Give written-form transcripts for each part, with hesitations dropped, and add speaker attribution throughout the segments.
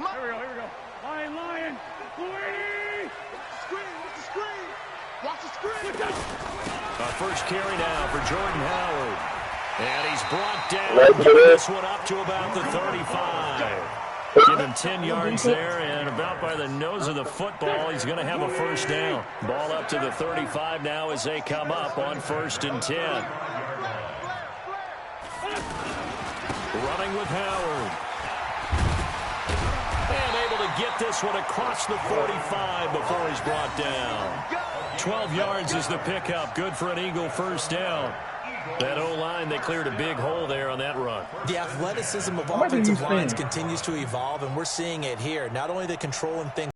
Speaker 1: Here we go. Lion. Screen. Watch the screen.
Speaker 2: Our first carry now for Jordan Howard. And he's brought down, giving this one up to about the 35. Give him 10 yards there, and about by the nose of the football, he's going to have a first down. Ball up to the 35 now as they come up on 1st and 10. Running with Howard. And able to get this one across the 45 before he's brought down. 12 yards is the pickup. Good for an Eagle first down. That O-line, they cleared a big hole there on that run.
Speaker 3: The athleticism of offensive lines continues to evolve, and we're seeing it here. Not only the controlling thing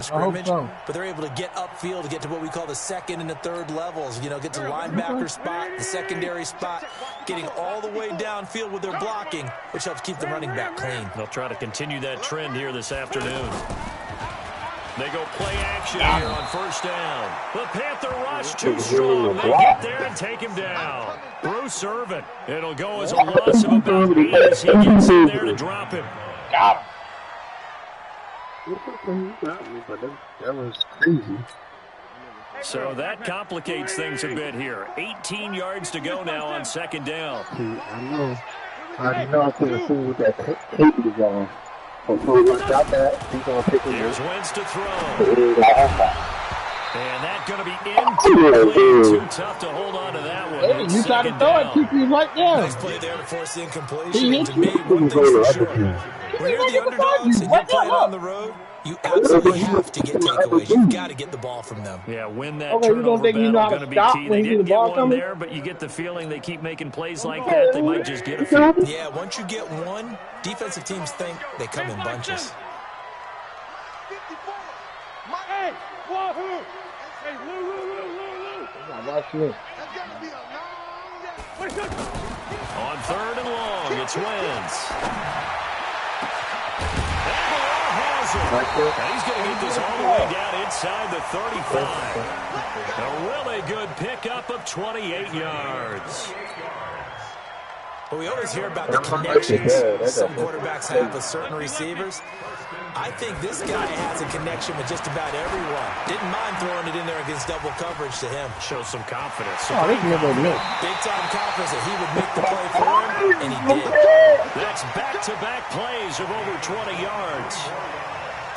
Speaker 3: scrimmage, but they're able to get upfield to get to what we call the second and the third levels. You know, get to linebacker spot, the secondary spot, getting all the way downfield with their blocking, which helps keep the running back clean.
Speaker 2: They'll try to continue that trend here this afternoon. They go play action here on first down. The Panther rush too strong. They get there and take him down. Bruce Irvin. It'll go as a loss of about 8 as he gets in there to drop him.
Speaker 4: Got him. That was crazy.
Speaker 2: So that complicates things a bit here. 18 yards to go now on 2nd down.
Speaker 4: I know. I know I could have seen what that tape was on. Here's Wentz
Speaker 2: to throw. And that's going to be incomplete. Too tough to hold on to that one.
Speaker 4: Hey, you tried to throw it, keep you right there.
Speaker 3: Nice play there to force the incompletion. And to me, one thing's for sure. When you're the underdogs and you're playing on the road, you absolutely have to get takeaways. You've got to get the ball from them.
Speaker 2: Yeah, win that turnover battle going to be key. They didn't get one there, but you get the feeling they keep making plays like that. They might just get a few.
Speaker 3: Yeah, once you get one, defensive teams think they come in bunches.
Speaker 1: Hey, wahoo! Hey, Lou.
Speaker 2: On 3rd and long, it's Wentz. And he's going to get this all the way down inside the 35. A really good pickup of 28 yards.
Speaker 3: But we always hear about the connections some quarterbacks have with certain receivers. I think this guy has a connection with just about everyone. Didn't mind throwing it in there against double coverage to him.
Speaker 2: Shows some confidence.
Speaker 3: Big-time confidence that he would make the play for him, and he did.
Speaker 2: That's back-to-back plays of over 20 yards.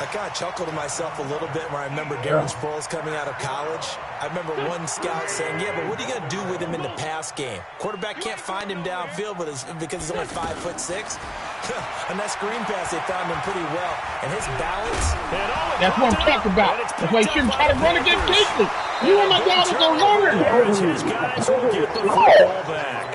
Speaker 3: I kind of chuckled to myself a little bit when I remember Darren Sproles coming out of college. I remember one scout saying, yeah, but what are you going to do with him in the pass game? Quarterback can't find him downfield because he's only 5'6". On that screen pass, they found him pretty well. And his balance.
Speaker 4: That's what I'm talking about. That's why you shouldn't try to run against Casey. You want my guy to go longer.
Speaker 2: His guys will get the football back.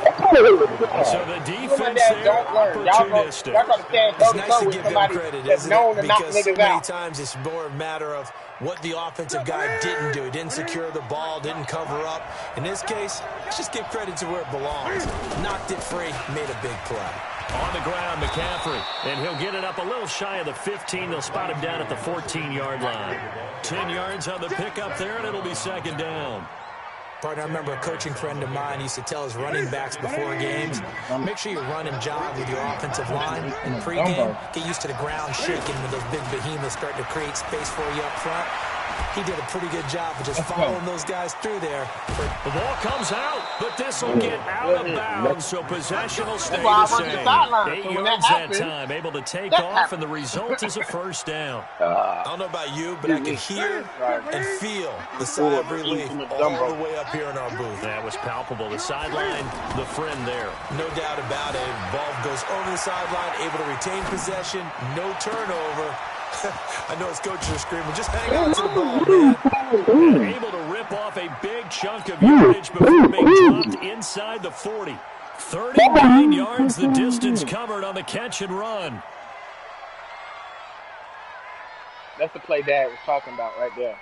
Speaker 2: So the defense there, opportunistic.
Speaker 3: It's nice to give them credit, isn't it? Because so many times it's more a matter of what the offensive guy didn't do. He didn't secure the ball, didn't cover up. In this case, let's just give credit to where it belongs. Knocked it free, made a big play.
Speaker 2: On the ground, McCaffrey, and he'll get it up a little shy of the 15. They'll spot him down at the 14-yard line. 10 yards on the pickup there, and it'll be 2nd down.
Speaker 3: Partner, I remember a coaching friend of mine used to tell his running backs before games, make sure you run and jog with your offensive line. In pregame, get used to the ground shaking when those big behemoths start to create space for you up front. He did a pretty good job of just following those guys through there.
Speaker 2: The ball comes out, but this will get out of bounds, so possession will stay the same. 8 yards that time, able to take off, and the result is a first down.
Speaker 3: I don't know about you, but I can hear and feel the sigh of relief all the way up here in our booth.
Speaker 2: That was palpable. The sideline, the friend there.
Speaker 3: No doubt about it. Ball goes over the sideline, able to retain possession, no turnover. I know his coaches are screaming, just hang on to the ball, man.
Speaker 2: And able to rip off a big chunk of yardage before being dropped inside the 40. 39 yards the distance covered on the catch and run.
Speaker 5: That's the play Dad was talking about right there.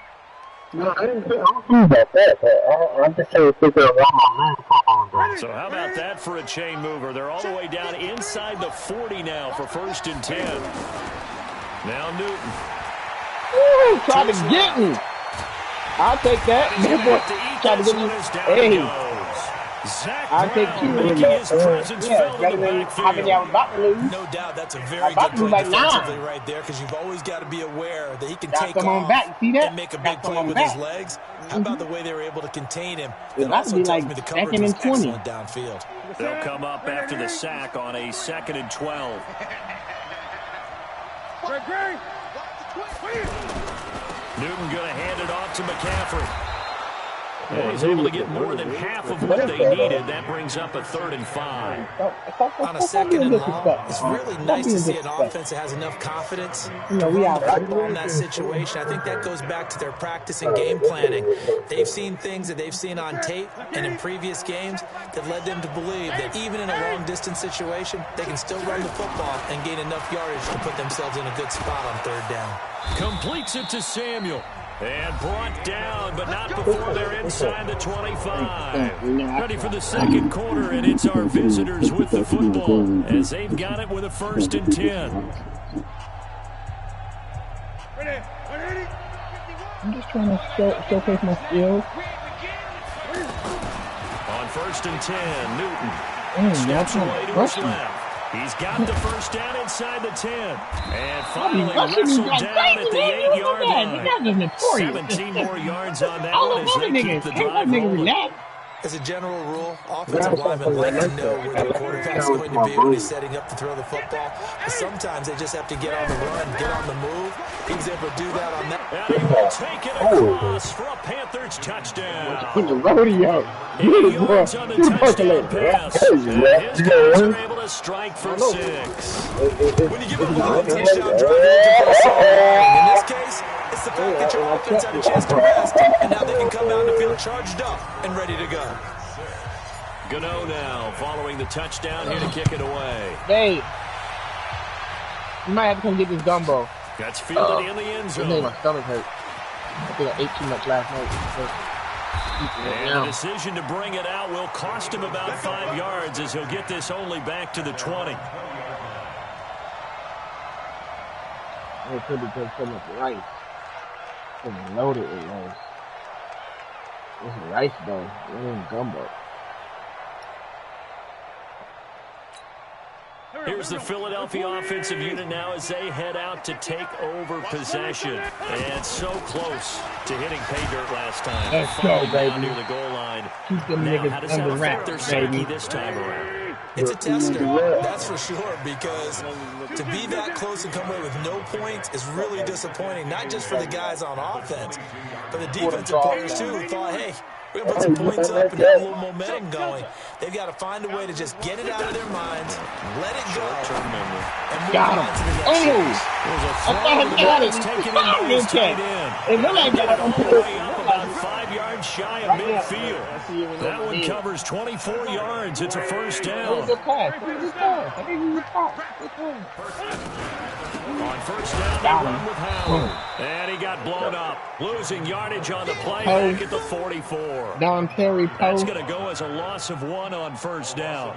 Speaker 4: No, I don't think about that. I'm just trying to figure out why my man.
Speaker 2: So how about that for a chain mover? They're all the way down inside the 40 now for 1st and 10. Now Newton.
Speaker 4: Ooh, trying to get me. I'll take that. Try to get me. Hey.
Speaker 2: Zach
Speaker 5: I'll take
Speaker 2: Brown
Speaker 5: two.
Speaker 2: making his presence felt in the
Speaker 5: How many I was
Speaker 2: backfield.
Speaker 5: about to lose?
Speaker 3: No doubt that's a very
Speaker 5: About
Speaker 3: good
Speaker 5: to lose
Speaker 3: play
Speaker 5: like
Speaker 3: defensively
Speaker 5: 9.
Speaker 3: right there because you've always got to be aware that he can
Speaker 5: Got
Speaker 3: take
Speaker 5: some on
Speaker 3: off
Speaker 5: back. See that?
Speaker 3: and make a
Speaker 5: Got
Speaker 3: big
Speaker 5: some
Speaker 3: play
Speaker 5: on
Speaker 3: with
Speaker 5: back.
Speaker 3: his legs. How about the way they were able to contain him?
Speaker 5: It's
Speaker 3: That
Speaker 5: about to
Speaker 3: also
Speaker 5: be
Speaker 3: tells
Speaker 5: like
Speaker 3: me the coverage
Speaker 5: second
Speaker 3: was
Speaker 5: and 20.
Speaker 3: excellent downfield.
Speaker 2: They'll come up after the sack on a 2nd and 12. Newton going to hand it off to McCaffrey. And he's able to get more than half of what they needed. That brings up a 3rd and 5.
Speaker 3: On a 2nd and long, it's really nice to see an offense that has enough confidence to run the football in that situation. I think that goes back to their practice and game planning. They've seen things that they've seen on tape and in previous games that led them to believe that even in a long-distance situation, they can still run the football and gain enough yardage to put themselves in a good spot on 3rd down.
Speaker 2: Completes it to Samuel. And brought down, but not before they're inside the 25. Ready for the 2nd quarter, and it's our visitors with the football as they've got it with a 1st and 10.
Speaker 4: I'm just trying to showcase my skills.
Speaker 2: On 1st and 10, Newton steps away to his left. He's got the 1st down inside the 10. And finally wrestled down at the 8-yard line. 17 more yards on that one as they keep the drive rolling.
Speaker 3: As a general rule, offensive linemen like to know where their quarterback's going to be when he's setting up to throw the football. But sometimes they just have to get on the run, get on the move. He was able to do that on that.
Speaker 2: And he will take it across for a Panthers touchdown.
Speaker 4: The rodeo.
Speaker 2: 8 yards on the touchdown pass. And his guys are able to strike for 6.
Speaker 3: When you give up a long touchdown drive, you're looking for a solid line. In this case, it's the fact that your offense had a chance to rest, and now they can come out and feel charged up and ready to go.
Speaker 2: Gano now following the touchdown here to kick it away.
Speaker 5: Hey, you might have to come get this gumbo.
Speaker 2: That's fielded in the end zone.
Speaker 5: My stomach hurt. I think I ate too much last night.
Speaker 2: And the decision to bring it out will cost him about 5 yards as he'll get this only back to the 20.
Speaker 5: It could be just so much rice. It's loaded with rice. It's rice though. It ain't gumbo.
Speaker 2: Here's the Philadelphia offensive unit now as they head out to take over possession. And so close to hitting pay dirt last time.
Speaker 5: Let's go, baby.
Speaker 2: Near the goal line.
Speaker 5: Keep them
Speaker 2: Now,
Speaker 5: niggas
Speaker 2: how does that
Speaker 5: under
Speaker 2: affect
Speaker 5: wraps,
Speaker 2: their psyche
Speaker 5: baby.
Speaker 2: this time around?
Speaker 3: It's a tester, that's for sure, because to be that close and come away with no points is really disappointing, not just for the guys on offense, but the defensive players too who thought, hey, we're going to put some points up and have a little momentum going. They've got to find a way to just get it out of their minds, let it go, and move
Speaker 5: Got
Speaker 3: on
Speaker 5: him.
Speaker 3: to the next
Speaker 5: Oh!
Speaker 3: phase.
Speaker 2: There's a
Speaker 5: I
Speaker 2: throw
Speaker 5: thought I got it.
Speaker 2: that's taken in
Speaker 5: Stop
Speaker 2: by his
Speaker 5: it,
Speaker 2: tight
Speaker 5: Ken.
Speaker 2: end.
Speaker 5: It looked like that.
Speaker 2: All the way up about 5 yards shy of midfield. That one covers 24 yards. It's a 1st down.
Speaker 5: Good pass. Good pass. I think he was caught. Good pass.
Speaker 2: On 1st down, they run with Howard. And he got blown up. Losing yardage on the play back at the 44.
Speaker 5: Don Terry
Speaker 2: That's
Speaker 5: Poe.
Speaker 2: going to go as a loss of 1 on 1st down.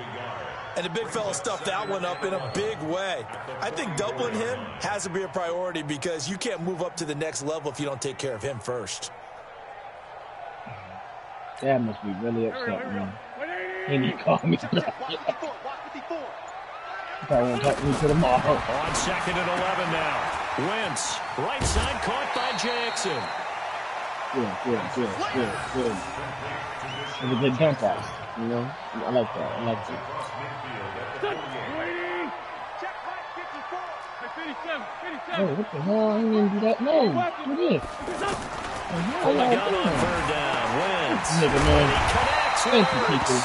Speaker 3: And the big fella stuffed that one up in a big way. I think doubling him has to be a priority because you can't move up to the next level if you don't take care of him first.
Speaker 5: Dad must be really upset, man. He need to call me. Probably won't talk to me till tomorrow.
Speaker 2: On 2nd and 11 now. Wentz, right side caught by Jackson.
Speaker 5: Good. It was a good jump off, you know? I like that. Oh, what the hell? I didn't even do that. No, do this.
Speaker 2: What they got on 3rd down. Wentz.
Speaker 5: Nigga, man.
Speaker 2: He connects.
Speaker 5: Thank you, people.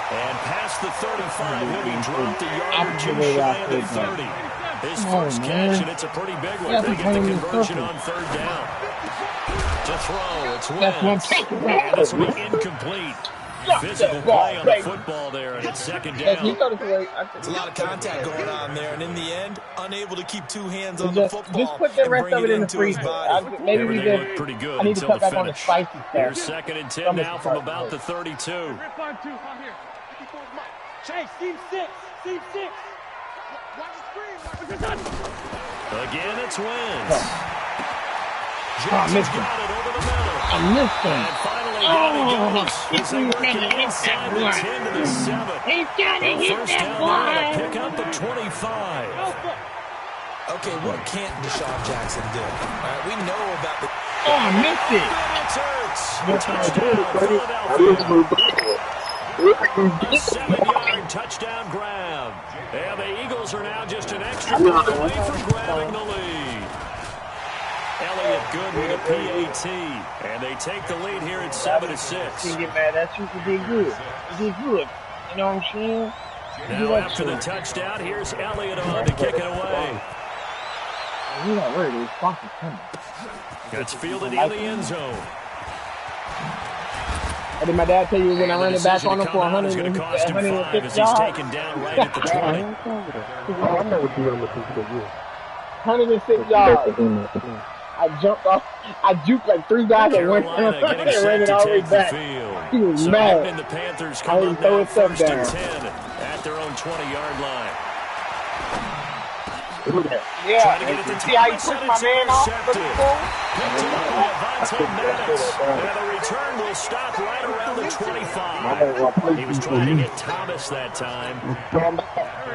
Speaker 2: And past the 35, he'll be dropped a yard or 2
Speaker 5: Absolutely
Speaker 2: shy of the
Speaker 5: right.
Speaker 2: 30. His
Speaker 5: Come on,
Speaker 2: first
Speaker 5: man.
Speaker 2: catch, and it's a pretty big one.
Speaker 5: Yeah,
Speaker 2: They get the
Speaker 5: he's
Speaker 2: conversion
Speaker 5: playing
Speaker 2: on 3rd down. To throw, it's
Speaker 5: That's one
Speaker 2: Wentz.
Speaker 5: take.
Speaker 2: And this will be incomplete. Physical play on the football there, and it's 2nd down.
Speaker 3: There's a lot of contact going on there, and in the end, unable to keep 2 hands on the
Speaker 5: Just
Speaker 3: football
Speaker 5: put the
Speaker 3: and
Speaker 5: rest
Speaker 3: bring
Speaker 5: of
Speaker 3: it
Speaker 5: it in the
Speaker 3: into his
Speaker 5: freezer.
Speaker 3: body.
Speaker 5: Maybe we
Speaker 2: Everything
Speaker 5: just.
Speaker 2: looked pretty good
Speaker 5: I need to
Speaker 2: until
Speaker 5: cut
Speaker 2: the
Speaker 5: back on the
Speaker 2: finish.
Speaker 5: spicy stuff.
Speaker 2: Here's 2nd and 10 now from about the 32.
Speaker 1: Rip on 2. I'm here. 54 is mine. Chase, team 6. Team 6. Watch the screen.
Speaker 2: Again, it's Wentz.
Speaker 5: I missed him.
Speaker 2: Jackson's got it over the middle.
Speaker 5: I missed him.
Speaker 2: And finally As they work it inside the 10 to the 7.
Speaker 6: He's got to hit
Speaker 2: First
Speaker 6: that
Speaker 2: down
Speaker 6: boy.
Speaker 2: to pick up the 25.
Speaker 3: Okay, what can't Deshaun Jackson do? All right, we know about the...
Speaker 6: Oh, I missed it.
Speaker 2: A 7-yard touchdown grab. And the Eagles are now just an extra point away from grabbing the lead. Elliott good with a PAT. And they take the lead here at 7-6.
Speaker 5: You get mad at you, you did good. You did good. You know what I'm saying?
Speaker 2: Now after the touchdown, here's Elliott on to kick it away.
Speaker 5: You're not worried. It's fucking coming.
Speaker 2: Gets fielded in the end zone.
Speaker 5: What did my dad tell you when I ran it back on him for
Speaker 2: 106 yards? As he's taken down right at the 20.
Speaker 4: I know what you're looking for.
Speaker 5: 106 yards. I jumped off. I juked like 3 guys at one time and ran it all the way back. He was mad.
Speaker 2: And the Panthers come up now first and 10 at their own 20-yard line.
Speaker 5: Yeah, see how you push my man off for the goal?
Speaker 2: And the return will stop right around the 25. He was trying to get Thomas that time.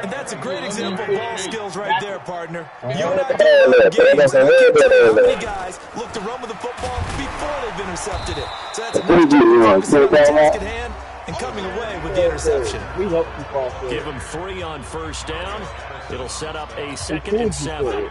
Speaker 3: And that's a great example of ball skills right there, partner. You and I do a lot of games, and I can't tell you how many guys look to run with the football before they've intercepted it. So that's a nice job focusing on the task at hand and coming away with the interception.
Speaker 2: Give him 3 on first down. It'll set up a 2nd and 7.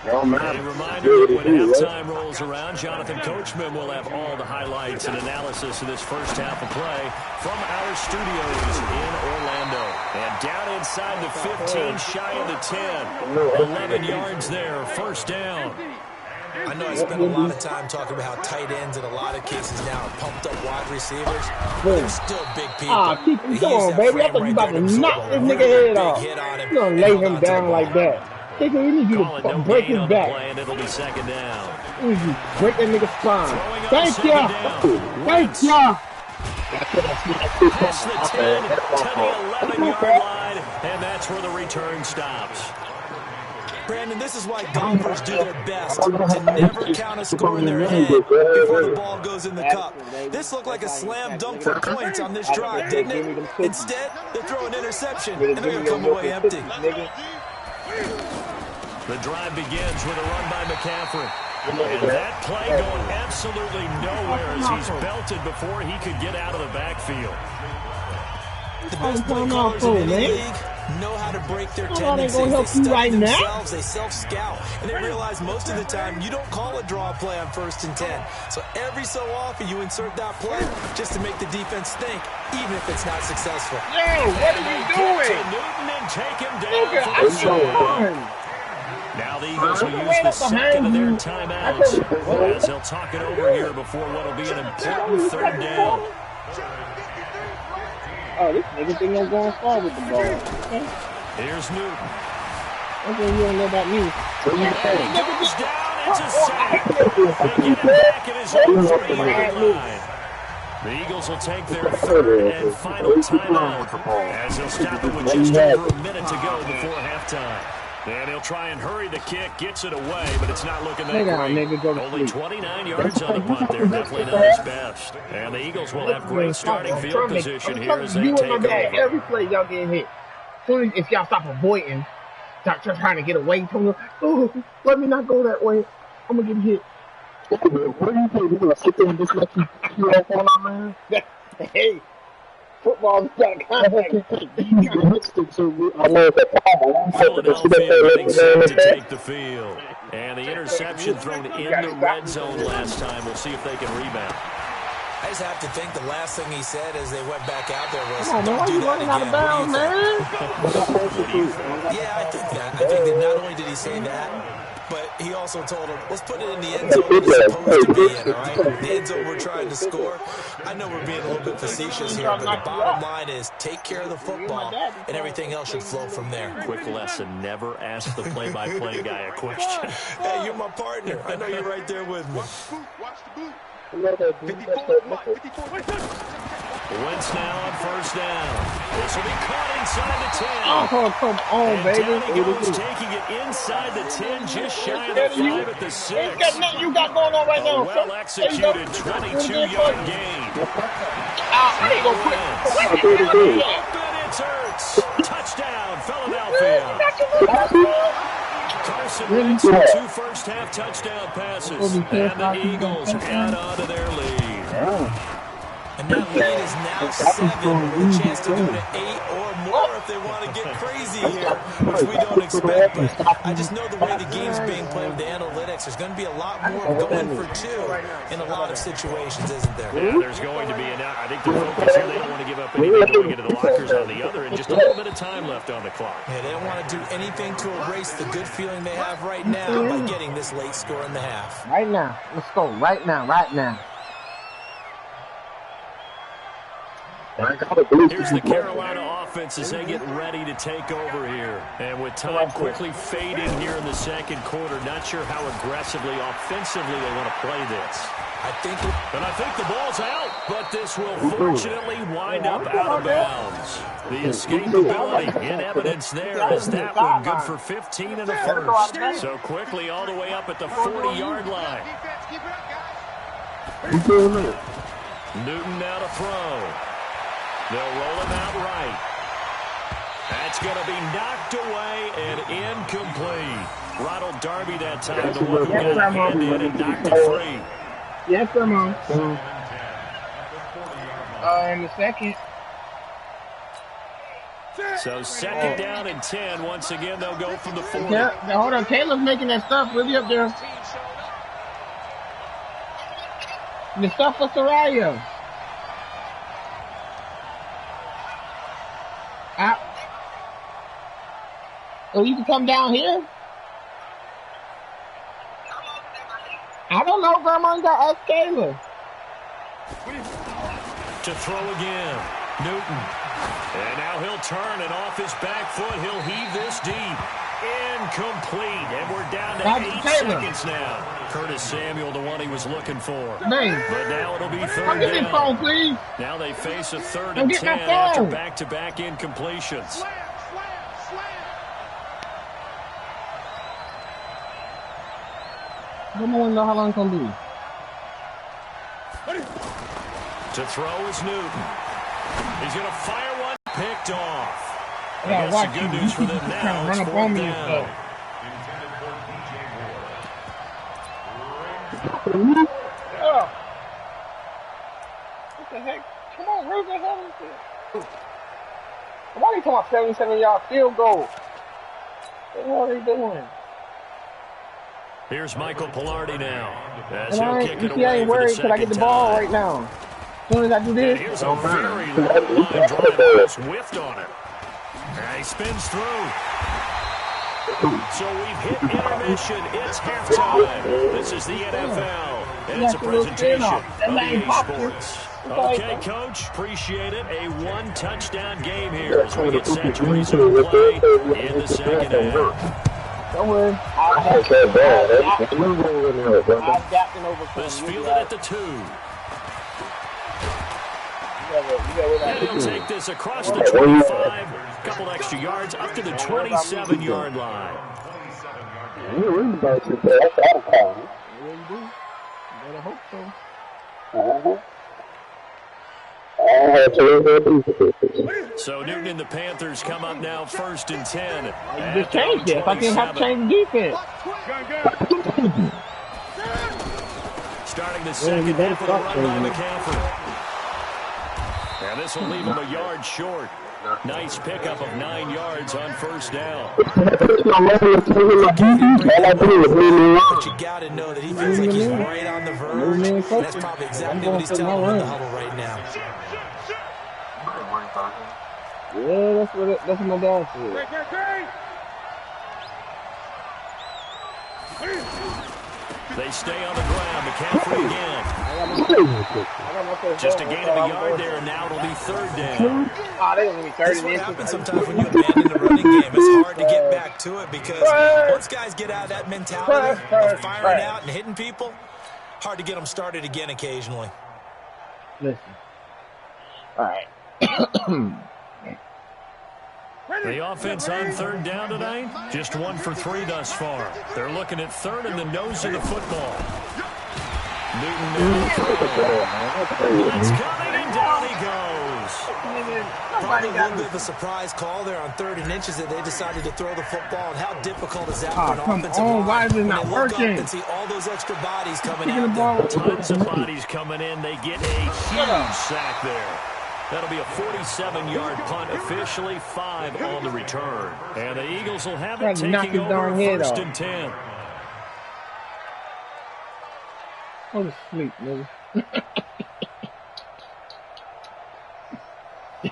Speaker 2: A reminder that when halftime rolls around, Jonathan Coachman will have all the highlights and analysis of this first half of play from our studios in Orlando. And down inside the 15, shy of the 10. 11 yards there, first down.
Speaker 3: I know I spent a lot of time talking about how tight ends in a lot of cases now are pumped up wide receivers. But they're still big people.
Speaker 5: Keep him going, baby. I thought you about to knock this nigga head off. You gonna lay him down like that. We need you to break his back.
Speaker 2: And it'll be 2nd down.
Speaker 5: We need you to break that nigga's spine. Thank ya. Thank ya.
Speaker 2: Past the 10 to the 11-yard line, and that's where the return stops.
Speaker 3: Brandon, this is why golfers do their best to never count a score in their head before the ball goes in the cup. This looked like a slam dunk for points on this drive, didn't it? Instead, they throw an interception, and they're going to come away empty.
Speaker 2: The drive begins with a run by McCaffrey. And that play going absolutely nowhere as he's belted before he could get out of the backfield.
Speaker 3: The best play callers in any league know how to break their tendencies. They study themselves, they self-scout, and they realize most of the time you don't call a draw play on 1st and 10. So every so often you insert that play just to make the defense think, even if it's not successful.
Speaker 5: Yo, what are you doing?
Speaker 2: Newton and take him down for the score. Now the Eagles will use the 2nd of their timeouts as they'll talk it over here before what will be an important 3rd down.
Speaker 5: Oh, this nigga think I'm going far with the ball. Okay.
Speaker 2: Here's Newton.
Speaker 5: Okay, you don't know about me.
Speaker 2: He goes down, it's a sack. They get it back at his own 3-yard line. The Eagles will take their 3rd and final timeout as they'll stop it with just over a minute to go before halftime. And he'll try and hurry the kick, gets it away, but it's not looking that great. Only 29 yards on the punt there, definitely not his best. And the Eagles will have great starting field position here as they take over.
Speaker 5: Every play y'all get hit. As soon as if y'all stop avoiding, start trying to get away from them, oh, let me not go that way. I'm going to get hit.
Speaker 4: What do you think? You're going to sit there and just let you off on our man?
Speaker 5: Hey. Football's got contact.
Speaker 2: Philadelphia getting set to take the field. And the interception thrown in the red zone last time. We'll see if they can rebound.
Speaker 3: I just have to think the last thing he said as they went back out there was,
Speaker 5: don't do that again. Out of bounds, man.
Speaker 3: Yeah, I think that. I think that not only did he say that, but he also told him, let's put it in the end zone it's supposed to be in, all right? The end zone we're trying to score. I know we're being a little bit facetious here, but the bottom line is take care of the football, and everything else should flow from there.
Speaker 2: Quick lesson, never ask the play-by-play guy a question.
Speaker 3: Hey, you're my partner. I know you're right there with me.
Speaker 1: Watch the boot.
Speaker 2: Wentz now on first down. This will be caught inside the 10.
Speaker 5: Oh, come on,
Speaker 2: and
Speaker 5: baby.
Speaker 2: down he goes, taking it inside the 10, just shy of the 5 at the 6.
Speaker 5: You got going on right now.
Speaker 2: Well-executed 22-yard gain.
Speaker 5: There you go, quick.
Speaker 2: Open, it's Ertz. Touchdown, Philadelphia. Carson Wentz with 2 first-half touchdown passes. And the Eagles add on to their lead.
Speaker 3: And that lead is now 7 with a chance to go to 8 or more if they want to get crazy here, which we don't expect. But I just know the way the game's being played with the analytics, there's going to be a lot more going for 2 in a lot of situations, isn't there?
Speaker 2: Yeah, there's going to be. And I think the focus here, they don't want to give up anything going into the lockers on the other, and just a little bit of time left on the clock.
Speaker 3: Yeah, they don't want to do anything to erase the good feeling they have right now by getting this late score in the half.
Speaker 5: Right now. Let's go. Right now.
Speaker 2: Here's the Carolina offense as they get ready to take over here. And with time quickly fading here in the second quarter, not sure how aggressively, offensively they want to play this. I think the ball's out, but this will fortunately wind up out of bounds. The escapability in evidence there as that one good for 15 and a first. So quickly all the way up at the 40-yard line. Newton now to throw. They'll roll him out right. That's going to be knocked away and incomplete. Ronald Darby that time, the one who got handed and knocked it free.
Speaker 5: Yes, come on. In the second.
Speaker 2: So second down and 10. Once again, they'll go from the 40.
Speaker 5: Yeah, hold on. Caleb's making that stuff really up there. The stuff for Soraya. Oh, you can come down here? I don't know, Grandma. You got ask Caleb.
Speaker 2: To throw again. Newton. And now he'll turn, and off his back foot, he'll heave this deep. Incomplete. And we're down to 8 seconds now. Curtis Samuel, the one he was looking for.
Speaker 5: Man.
Speaker 2: But now it'll be third
Speaker 5: down. Get this phone, please.
Speaker 2: Now they face a 3rd and 10 after back-to-back incompletions.
Speaker 5: I don't know how long it's going to be.
Speaker 2: To throw is Newton. He's going to fire one. Picked off. I guess the good news for them now is 4th down.
Speaker 5: Oh. What the heck? Come on, where's the hell is this? Why are you talking about 77-yard field goal? What the hell are they doing?
Speaker 2: Here's Michael Pilardi now. As he'll kick it
Speaker 5: I ain't worried because I get the ball right now. As soon as I do this.
Speaker 2: Here's a very long line drive. Almost whiffed on it. And he spins through. So we've hit intermission. It's halftime. This is the NFL. And it's a presentation of EA Sports. Okay, Coach, appreciate it. A 1-touchdown game here as we get set to resume play in the second half.
Speaker 5: Don't worry.
Speaker 2: Let's field it at the 2. And he'll take this across the 25. A couple extra yards up to the 27-yard line. So Newton and the Panthers come up now 1st and 10.
Speaker 5: You just changed it. If I didn't have to change the defense.
Speaker 2: Starting the second half of the run by McCaffrey. And this will leave him a yard short. Nice pickup of 9 yards on 1st down.
Speaker 3: But you got to know that he feels like he's right on the verge. And that's probably exactly what he's telling him in the huddle right now.
Speaker 5: Yeah, that's what my dad said.
Speaker 2: They stay on the ground. McCaffrey again. Just a gain of a yard there, and now it'll be 3rd down.
Speaker 3: That's what happens sometimes when you abandon the running game. It's hard to get back to it because once guys get out of that mentality of firing out and hitting people, hard to get them started again occasionally.
Speaker 5: Listen. All right.
Speaker 2: The offense on third down tonight, just 1 for 3 thus far. They're looking at third in the nose of the football. Newton now throwing. Blitz coming, and down he goes.
Speaker 3: Probably a little bit of a surprise call there on 3rd and inches that they decided to throw the football. And how difficult is that for an offensive line?
Speaker 5: Why is it not
Speaker 3: when they look
Speaker 5: working?
Speaker 3: up and see all those extra bodies coming at them.
Speaker 2: Tons of bodies coming in. They get a huge sack there. That'll be a 47-yard punt, officially 5 on the return. And the Eagles will have it taking over 1st and 10.
Speaker 5: Go to sleep, nigga.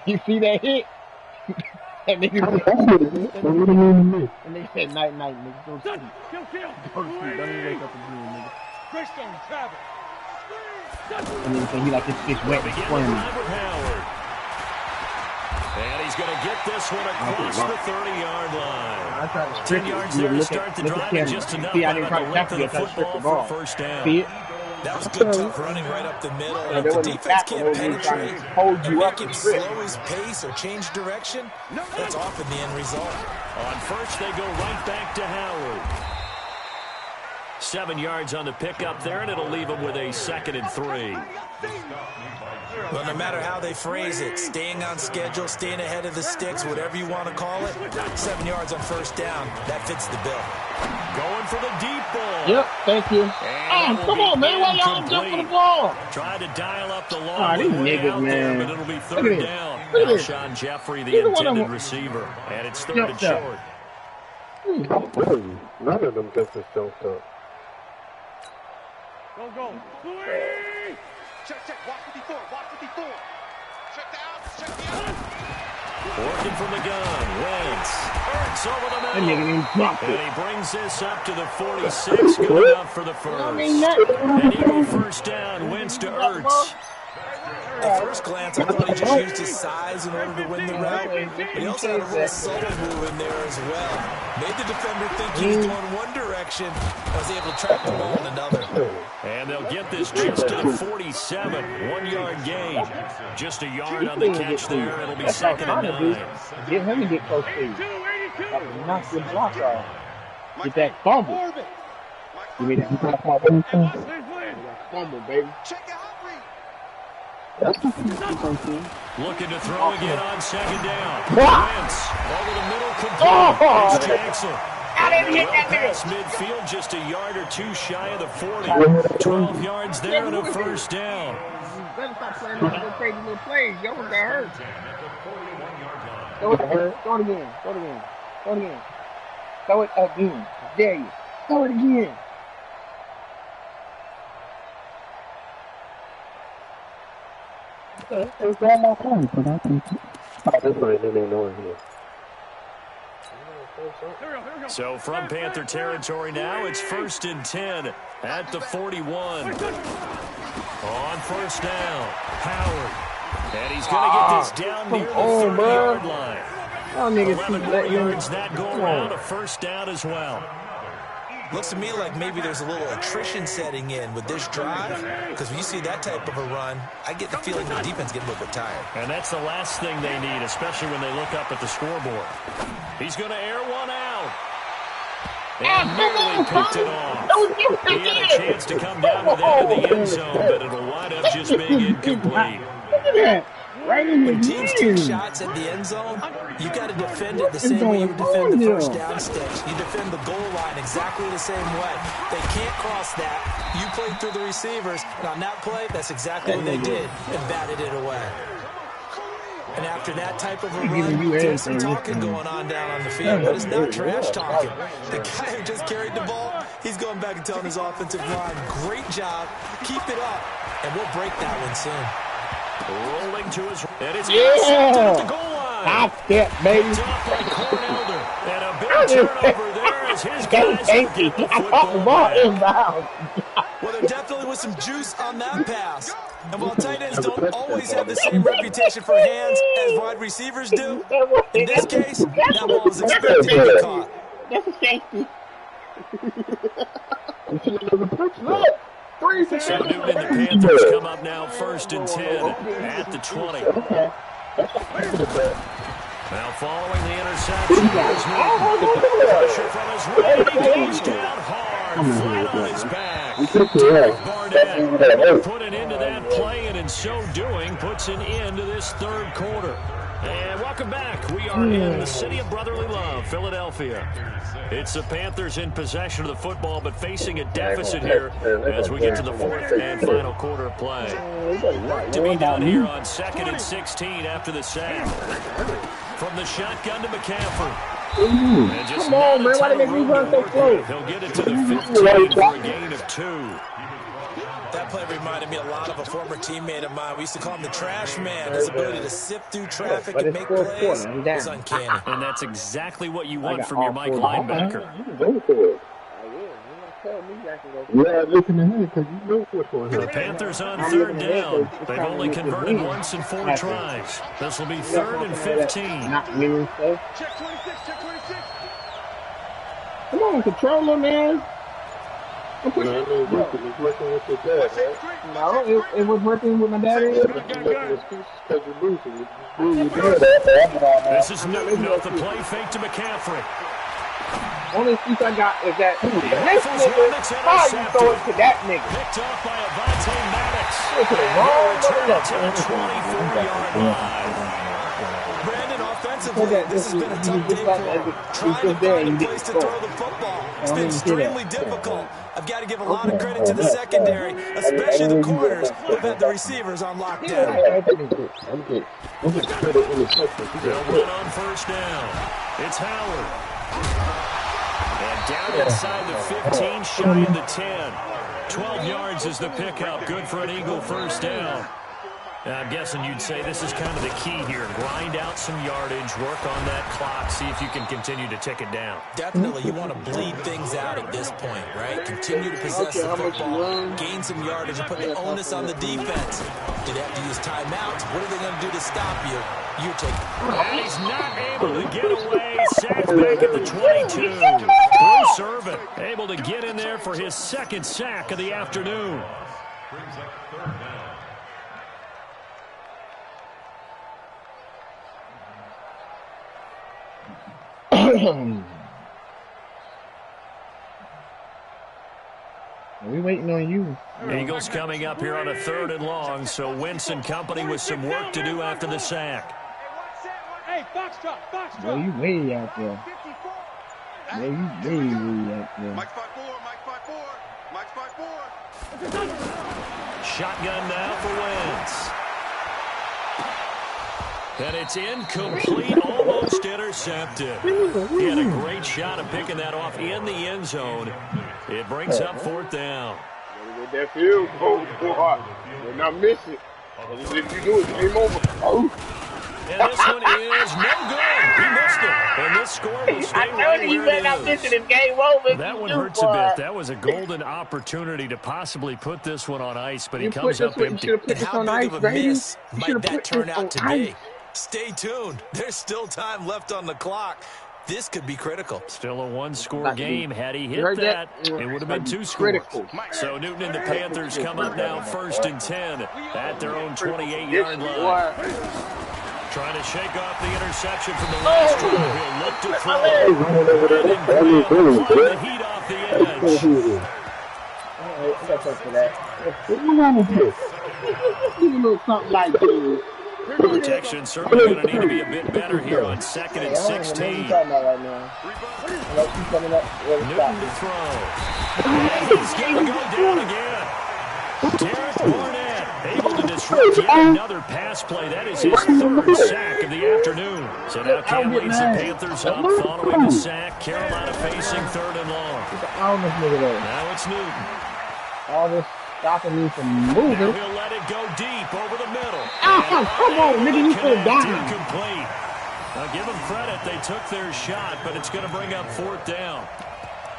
Speaker 5: You see that hit? That nigga and they said night, nigga. Go to sleep. Go to sleep. Don't even wake up again, nigga.
Speaker 1: Christian travel.
Speaker 5: And then he like his fish wet and swimming.
Speaker 2: And he's going to get this one across the 30-yard line. 10 yards there to start the drive, and just enough out of the length of the football for first down.
Speaker 5: See it?
Speaker 3: That was good tough running right up the middle. And if the defense can't penetrate and make him slow his pace or change direction, that's often the end result.
Speaker 2: On first, they go right back to Howard. 7 yards on the pickup there, and it'll leave him with a 2nd and 3.
Speaker 3: Well, no matter how they phrase it, staying on schedule, staying ahead of the sticks, whatever you want to call it, 7 yards on first down, that fits the bill.
Speaker 2: Going for the deep ball.
Speaker 5: Yep, thank you. Come on, man. Why y'all jump for the ball?
Speaker 2: Tried to dial up the long
Speaker 5: these
Speaker 2: way
Speaker 5: niggas,
Speaker 2: out
Speaker 5: man.
Speaker 2: there, but it'll be 3rd down. Alshon Jeffrey, the intended receiver, and it's 3rd and short.
Speaker 4: None of them gets this jumped up.
Speaker 1: Go. Check. Watch 54. Check down.
Speaker 2: Working from the gun. Wentz. Ertz over the middle.
Speaker 5: That nigga didn't drop it.
Speaker 2: And he brings this up to the 46, going up for the first. And Eagle first down, Wentz to Ertz.
Speaker 3: At first glance, I thought he just used his size in order to win the route. But he also had a little subtle move in there as well. Made the defender think he was going one direction and was able to trap the ball in another.
Speaker 2: And they'll get this just to the 47. 1-yard gain. Just a yard on the catch there. It'll be 2nd and 9.
Speaker 5: Get him to get close to you. Knock your block off. Get that fumble. Give me that fumble, baby.
Speaker 2: Looking to throw again on 2nd down. Wentz over the middle, complete. It's Jackson. Past midfield, just a yard or 2 shy of the 40. 12 yards there and a first down.
Speaker 5: You better stop playing those crazy little plays. Y'all got hurt. Throw it again. Throw it again. Dare you. Throw it again.
Speaker 4: It's all my time, but I think this way they didn't know it here.
Speaker 2: So from Panther territory now, it's 1st and 10 at the 41. On first down, Howard. And he's going to get this down near the 30-yard line. 11 more yards that go around, a first down as well.
Speaker 3: Looks to me like maybe there's a little attrition setting in with this drive, because when you see that type of a run, I get the feeling the defense getting a little bit tired.
Speaker 2: And that's the last thing they need, especially when they look up at the scoreboard. He's going to air one out. And nearly picked it off. He had a chance to come down with that in the end zone, but it'll wind up just being incomplete.
Speaker 5: Look at that. Right in
Speaker 3: When teams take shots at the end zone, you got to defend it the same way you would defend the first down sticks. You defend the goal line exactly the same way. They can't cross that. You played through the receivers, and on that play, that's exactly what they did, and batted it away. And after that type of a run, there's some talking going on down on the field, but it's not trash talking. The guy who just carried the ball, he's going back and telling his offensive line, great job, keep it up, and we'll break that one soon.
Speaker 2: Rolling to his right. And it's
Speaker 5: Yeah!
Speaker 2: at the goal line.
Speaker 5: Hop step, baby.
Speaker 2: Picked up by Cornelder. And a big turnover there as his guys
Speaker 5: Thank you. I caught the ball inbound.
Speaker 3: Well, there definitely was some juice on that pass. And while tight ends don't always have the same reputation for hands as wide receivers do, in this case, that ball was expected to be caught.
Speaker 5: That's a safety. Look.
Speaker 2: So Newton and the Panthers come up now 1st and 10 at the 20. Now following the interception, pressure from his right, he goes down hard, flat on his back. Barnett put an end to that play, and in so doing, puts an end to this 3rd quarter. And welcome back. We are in the city of brotherly love, Philadelphia. It's the Panthers in possession of the football, but facing a deficit here as we get to the 4th and final quarter of play. Work to be done here on 2nd and 16 after the sack. From the shotgun to McCaffrey.
Speaker 5: Come on, man. Why they make me run so slow?
Speaker 2: He'll get it to the 15 for a gain of 2.
Speaker 3: That play reminded me a lot of a former teammate of mine. We used to call him the trash man. His ability to sift through traffic and make plays is uncanny.
Speaker 2: And that's exactly what you want from your Mike linebacker. The Panthers on 3rd down. They've only converted once in 4 tries. This will be 3rd and 15.
Speaker 1: Check 26, check 26.
Speaker 5: Come on, controller, man.
Speaker 4: No, it was working with my daddy.
Speaker 2: This is Newton off the play fake to McCaffrey.
Speaker 5: Only excuse I got is that this nigga, how you throw it to that nigga?
Speaker 2: Picked off by Avonte Maddox.
Speaker 5: To the wrong nigga.
Speaker 2: To the 24-yard line.
Speaker 3: Brandon, offensively, this has been a tough day for him. Trying to find a place to throw the football. It's been extremely difficult. I've got to give a lot of credit to the secondary, especially the corners who've had the receivers on lockdown.
Speaker 2: They'll win on 1st down. It's Howard. And down inside the 15, shy of the 10. 12 yards is the pickup. Good for an Eagle 1st down. I'm guessing you'd say this is kind of the key here. Grind out some yardage, work on that clock, see if you can continue to tick it down.
Speaker 3: Definitely, you want to bleed things out at this point, right? Continue to possess the football, gain some yardage, and put the onus on the defense. Do they have to use timeouts? What are they going to do to stop you? You take it.
Speaker 2: And he's not able to get away. Sacked back at the 22. Bruce Irvin able to get in there for his 2nd sack of the afternoon.
Speaker 5: We waiting on you.
Speaker 2: Eagles coming up here on a 3rd and long, so Wentz and company with some work to do after the sack.
Speaker 1: Hey, Foxtrot.
Speaker 5: Bro, you way out there. Yeah, you way out there.
Speaker 1: Mike 5-4, Mike 5-4, Mike 5-4.
Speaker 2: Shotgun now for Wentz. And it's incomplete, almost intercepted. He had a great shot of picking that off in the end zone. It brings up 4th down.
Speaker 4: With that field goal, boy, you're not missing. If you do it, game over. Oh.
Speaker 2: And this one is no good. He missed it. And this score will stay right where it is. That one hurts a bit. That was a golden opportunity to possibly put this one on ice, but he comes up empty.
Speaker 3: And how big of a miss might that turn out to be? Stay tuned. There's still time left on the clock. This could be critical.
Speaker 2: Still a 1-score game. Had he hit that, it would have been 2 scores. So Newton and the Panthers come up now 1st and 10 at their own 28-yard line. Trying to shake off the interception from the last drive. He'll look to throw. The heat off the edge. Protection certainly going to need to be a bit better here on 2nd and 16. Newton to throw. And he's going to go down again. Derek Barnett able to disrupt yet another pass play. That is his 3rd sack of the afternoon. So now Cam leads the Panthers up following the sack. Carolina facing 3rd and long. Now it's Newton.
Speaker 5: All this stopping me from moving.
Speaker 2: Now he'll let it go deep over the middle.
Speaker 5: Come on, nigga, you still down.
Speaker 2: Incomplete. Now give them credit. They took their shot, but it's going to bring up 4th down.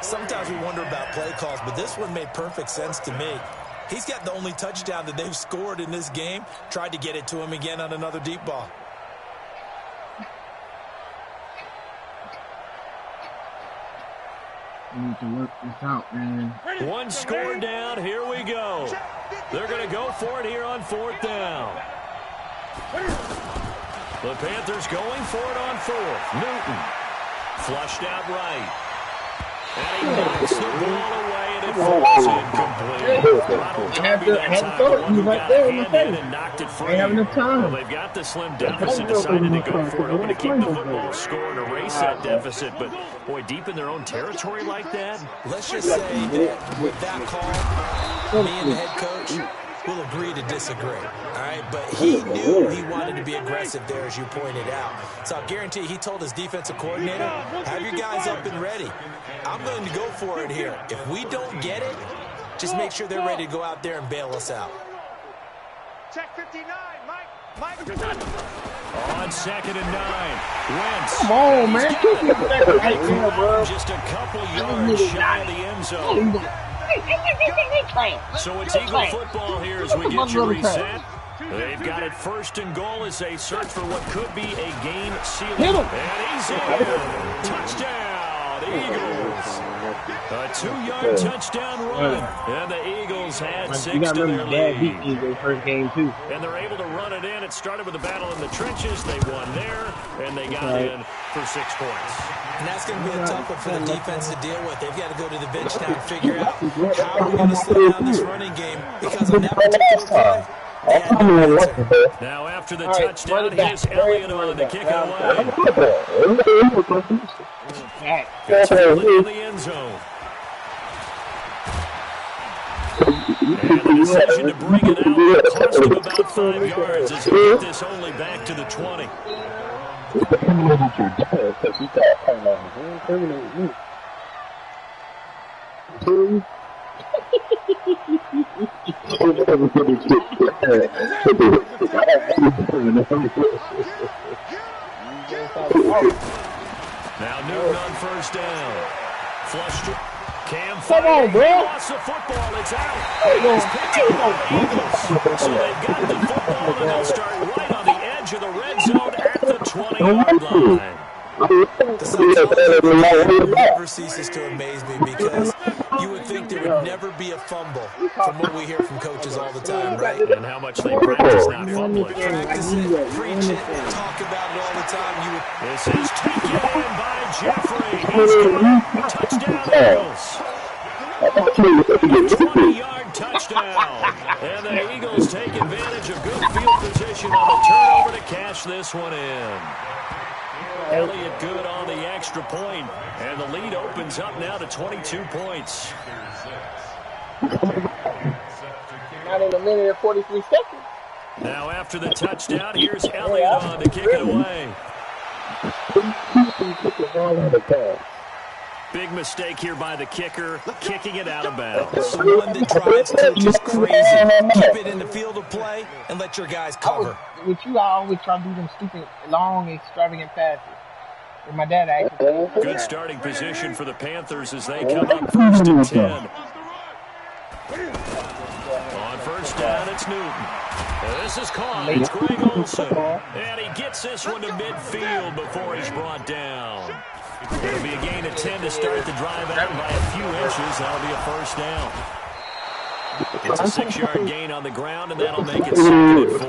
Speaker 3: Sometimes we wonder about play calls, but this one made perfect sense to me. He's got the only touchdown that they've scored in this game. Tried to get it to him again on another deep ball.
Speaker 5: You need to work this out, man.
Speaker 2: One score down. Here we go. They're going to go for it here on 4th down. The Panthers going for it on 4th. Newton flushed out right. And he knocks the ball away, and it falls incomplete. Well, they've got the slim deficit, decided to go for it, hoping to keep the football score and erase that deficit. But, boy, deep in their own territory like that.
Speaker 3: Let's just say that with that call, me and the head coach will agree to disagree, all right? But he knew he wanted to be aggressive there, as you pointed out. So I'll guarantee he told his defensive coordinator, have your guys up and ready. I'm going to go for it here. If we don't get it, just make sure they're ready to go out there and bail us out.
Speaker 1: Check 59, Mike.
Speaker 2: On 2nd and 9. Wentz.
Speaker 5: Come on, man.
Speaker 2: Just a couple yards shy of the end zone. So it's Eagle football here as we get you reset. They've got it 1st and goal as they search for what could be a game-sealing. And he's in. Touchdown, Eagles. A 2-yard touchdown run. And the Eagles had 6 to their lead.
Speaker 5: First game, too.
Speaker 2: And they're able to run it in. It started with a battle in the trenches. They won there, and they got in for 6 points.
Speaker 3: And that's going to be a tough one for the defense to deal with. They've got to go to the bench now and figure out how are we going to slow down this running game, because on that particular play,
Speaker 2: now after the touchdown, here's Elliott on to kick it away. It's Elliott in the end zone. And the decision to bring it out cost him about 5 yards as he get this only back to the 20. Now Newton on 1st down. Flushed. Cam firing. Lost the football. It's out. It's picked up by the Eagles. So they've got the football, and they'll start right on the edge of the red zone at the 20-yard line.
Speaker 3: The psychology never ceases to amaze me, because you would think there would never be a fumble from what we hear from coaches all the time, right?
Speaker 2: And how much they practice not fumbling.
Speaker 3: Practice it, preach it, talk about it all the time.
Speaker 2: This is taken in by Jeffrey. He's got touchdown Eagles. A 20-yard touchdown. And the Eagles take advantage of good field position on the turnover to cash this one in. Elliott good on the extra point, and the lead opens up now to 22 points.
Speaker 5: Not in a minute and 43 seconds.
Speaker 2: Now after the touchdown, here's Elliott on to kick it away. Big mistake here by the kicker, kicking it out of bounds.
Speaker 3: One that drives coaches crazy. Keep it in the field of play and let your guys cover.
Speaker 5: With you, I always try to do them stupid, long, extravagant passes. With my dad, actually.
Speaker 2: Good starting position for the Panthers as they come up 1st and 10. On 1st down, it's Newton. This is caught. It's Greg Olsen. And he gets this one to midfield before he's brought down. It'll be a gain of 10 to start the drive out by a few inches. That'll be a 1st down. It's a 6-yard gain on the ground, and that'll make it 2nd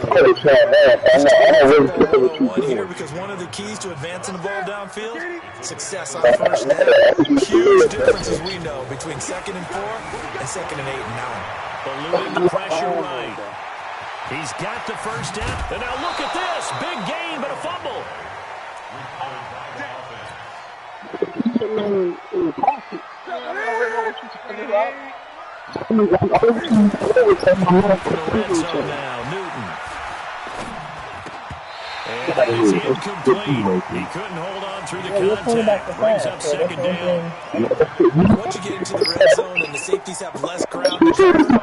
Speaker 2: and 4.
Speaker 3: One here, because one of the keys to advancing the ball downfield, success on 1st down. Huge difference, as we know, between 2nd and 4 and 2nd and 8 and 9.
Speaker 2: Eluding the pressure right. He's got the 1st down. And now look at this. Big gain, but a fumble. The red zone now, Newton. And it's incomplete. He couldn't hold on through the contact. Brings up 2nd down.
Speaker 3: Once you get into the red zone and the safeties have less ground to cover, you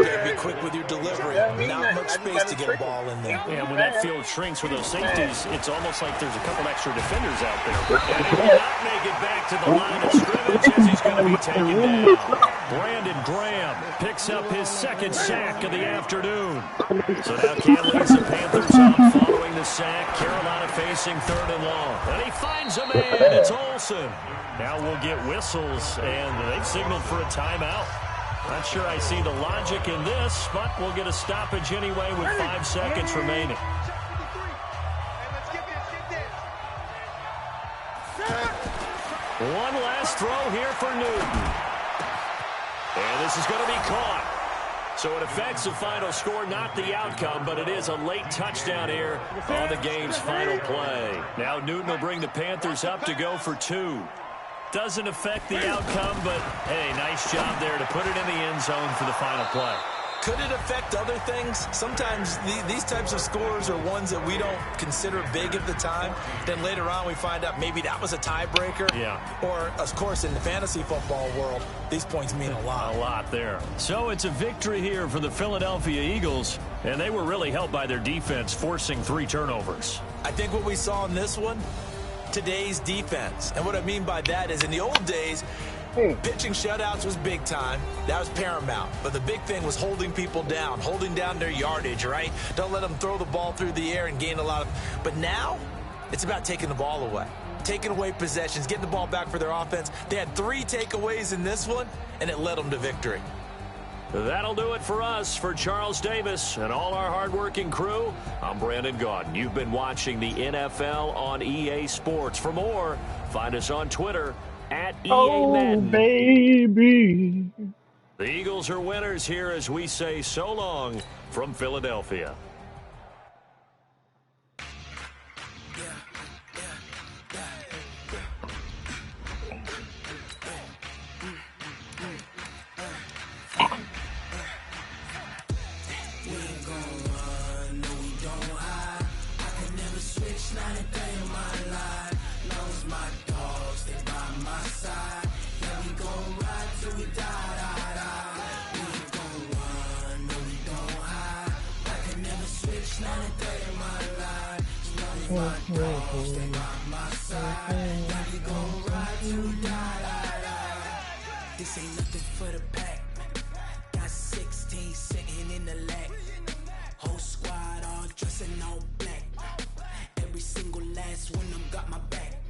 Speaker 3: better be quick with your delivery. Not much space to get a ball in there.
Speaker 2: And when that field shrinks with those safeties, it's almost like there's a couple extra defenders out there. And he will not make it back to the line of scrimmage as he's going to be taken down. Brandon Graham picks up his 2nd sack of the afternoon. So now Ken leads the Panthers up following the the sack. Carolina facing 3rd and long. And he finds a man. It's Olsen. Now we'll get whistles, and they've signaled for a timeout. Not sure I see the logic in this, but we'll get a stoppage anyway with 5 seconds remaining. One last throw here for Newton. And this is going to be caught. So it affects the final score, not the outcome, but it is a late touchdown here on the game's final play. Now Newton will bring the Panthers up to go for 2. Doesn't affect the outcome, but, hey, nice job there to put it in the end zone for the final play.
Speaker 3: Could it affect other things? Sometimes these types of scores are ones that we don't consider big at the time. Then later on we find out maybe that was a tiebreaker.
Speaker 2: Yeah.
Speaker 3: Or, of course, in the fantasy football world, these points mean a lot.
Speaker 2: A lot there. So it's a victory here for the Philadelphia Eagles, and they were really helped by their defense, forcing 3 turnovers.
Speaker 3: I think what we saw in this one, today's defense. And what I mean by that is in the old days, pitching shutouts was big time. That was paramount. But the big thing was holding people down, holding down their yardage, right? Don't let them throw the ball through the air and gain a lot of... But now, it's about taking the ball away. Taking away possessions, getting the ball back for their offense. They had 3 takeaways in this one, and it led them to victory.
Speaker 2: That'll do it for us. For Charles Davis and all our hardworking crew, I'm Brandon Gaudin. You've been watching the NFL on EA Sports. For more, find us on Twitter at EA Madden.
Speaker 5: Baby.
Speaker 2: The Eagles are winners here as we say so long from Philadelphia.
Speaker 7: This ain't nothing for the pack. Got 16 sitting in the lag. Whole squad all dressing all black. Every single last one of them got my back.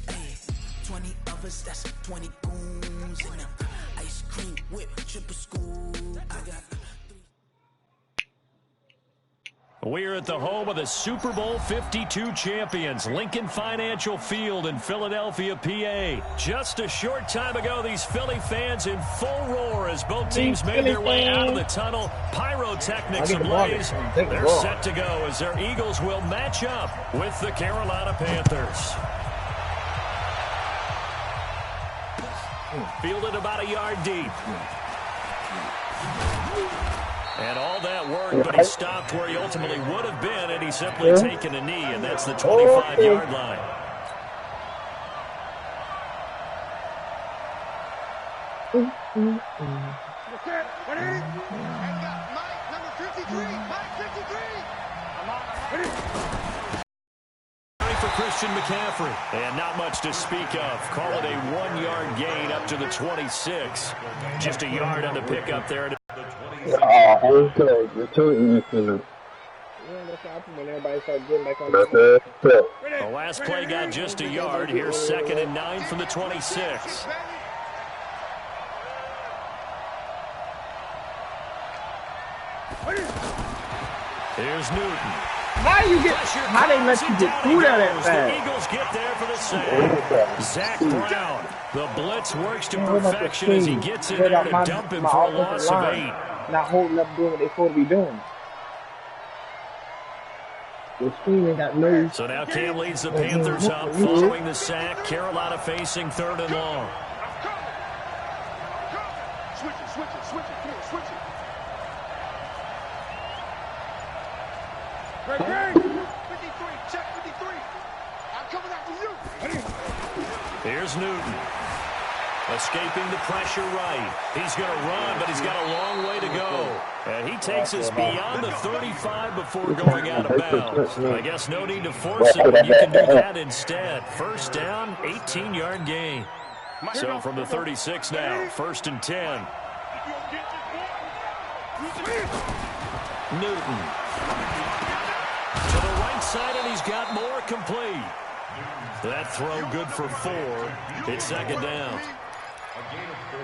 Speaker 7: Hey, 20 of us, that's 20 goons in them. Ice cream whip, triple scoop. I got...
Speaker 2: We're at the home of the Super Bowl 52 champions, Lincoln Financial Field in Philadelphia, PA. Just a short time ago, these Philly fans in full roar as both teams made their way out of the tunnel. Pyrotechnics ablaze. They're set to go as their Eagles will match up with the Carolina Panthers. Fielded about a yard deep. And all that work, but he stopped where he ultimately would have been, and he's simply taken a knee, and that's the 25-yard line. For Christian McCaffrey, and not much to speak of. Call it a 1-yard gain up to the 26. Just a yard on the pickup there.
Speaker 5: The
Speaker 2: last play got just a yard. Here's 2nd and 9 from the 26. Here's Newton.
Speaker 5: How they let you get through that fast?
Speaker 2: The Eagles get there for the save. Zach Brown. The blitz works to perfection as he gets in there to dump him for a loss of 8.
Speaker 5: Not holding up doing what they're supposed to be doing. The screen ain't got no...
Speaker 2: So now Cam leads the Panthers up following the sack. Carolina facing 3rd and long.
Speaker 1: Switch it. Come on, switch it. Great. 53, check 53. I'm coming after you.
Speaker 2: Here's Newton. Escaping the pressure right. He's going to run, but he's got a long way to go. And he takes us beyond the 35 before going out of bounds. I guess no need to force it, but you can do that instead. First down, 18-yard gain. So from the 36 now, 1st and 10. Newton. outside, and he's got more complete. That throw good for 4. It's second down.
Speaker 1: A gain of 4.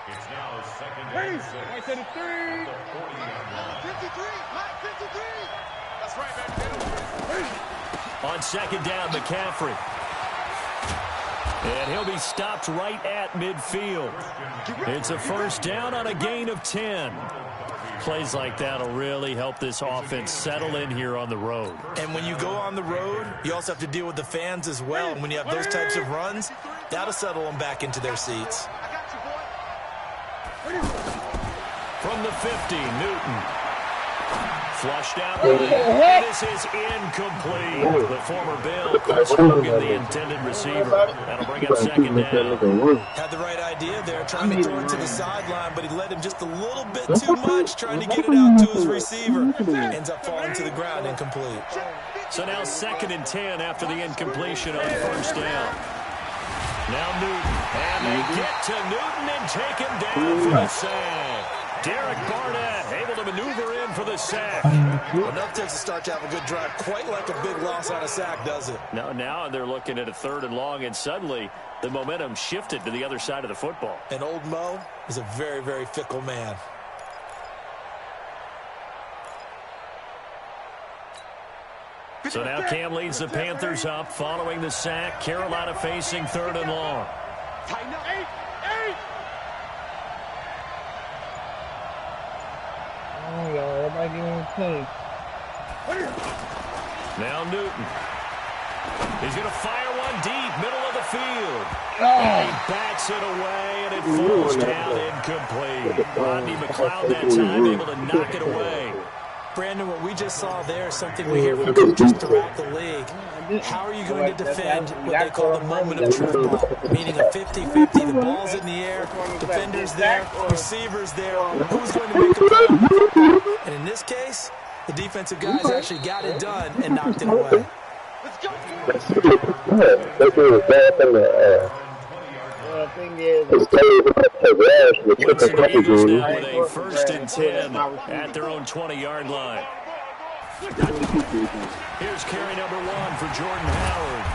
Speaker 1: It's now second and 6. I said it's 3. 53. That's right, man.
Speaker 2: On second down, McCaffrey. And he'll be stopped right at midfield. It's a first down on a gain of 10. Plays like that will really help this offense settle in here on the road.
Speaker 3: And when you go on the road, you also have to deal with the fans as well. And when you have those types of runs, that'll settle them back into their seats.
Speaker 2: From the 50, Newton. Flushed out. This is incomplete. The former Bill, Chris Hogan, the intended receiver. That'll bring up second down.
Speaker 3: Had the right idea there, trying to throw it to the sideline, but he led him just a little bit too much, trying to get it out to his receiver. Ends up falling to the ground, incomplete.
Speaker 2: So now second and 10 after the incompletion on first down. Now Newton. And they get to Newton and take him down for the sack. Derek Barnett able to maneuver in for the sack.
Speaker 3: Enough takes a start to have a good drive. Quite like a big loss on a sack, does it?
Speaker 2: Now they're looking at a 3rd and long, and suddenly the momentum shifted to the other side of the football.
Speaker 3: And old Mo is a very, very fickle man.
Speaker 2: So now Cam leads the Panthers up following the sack. Carolina facing 3rd and long.
Speaker 1: Tighten up. 8.
Speaker 5: Oh, y'all, everybody getting clean.
Speaker 2: Now Newton. He's going to fire one deep, middle of the field.
Speaker 5: Oh.
Speaker 2: And he backs it away, and it falls down incomplete. Rodney McLeod that time able to knock it away.
Speaker 3: Brandon, what we just saw there is something we hear from coaches throughout the league. How are you going to defend what they call the moment of truth ball? Meaning a 50-50, the ball's in the air, defenders there, receivers there. Who's going to make a play? And in this case, the defensive guys actually got it done and knocked it away.
Speaker 5: The thing is,
Speaker 2: Looks at the Eagles now with a 1st and 10 at their own 20-yard line. Here's carry number 1 for Jordan Howard.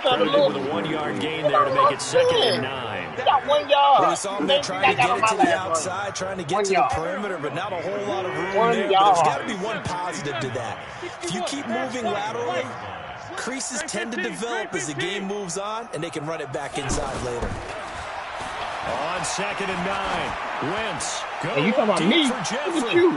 Speaker 2: Credited with a 1-yard gain there to make it 2nd and 9.
Speaker 5: you got 1 yard.
Speaker 3: We saw him there trying to get it to the outside, trying to get to the perimeter, but not a whole lot of room there. But there's got to be one positive to that. If you keep moving laterally, creases tend to develop as the game moves on, and they can run it back inside later.
Speaker 2: On 2nd and 9, Wentz
Speaker 5: Hey, you talking about
Speaker 2: deep
Speaker 5: me?
Speaker 2: for
Speaker 5: Look
Speaker 2: Jeffrey.
Speaker 5: at you.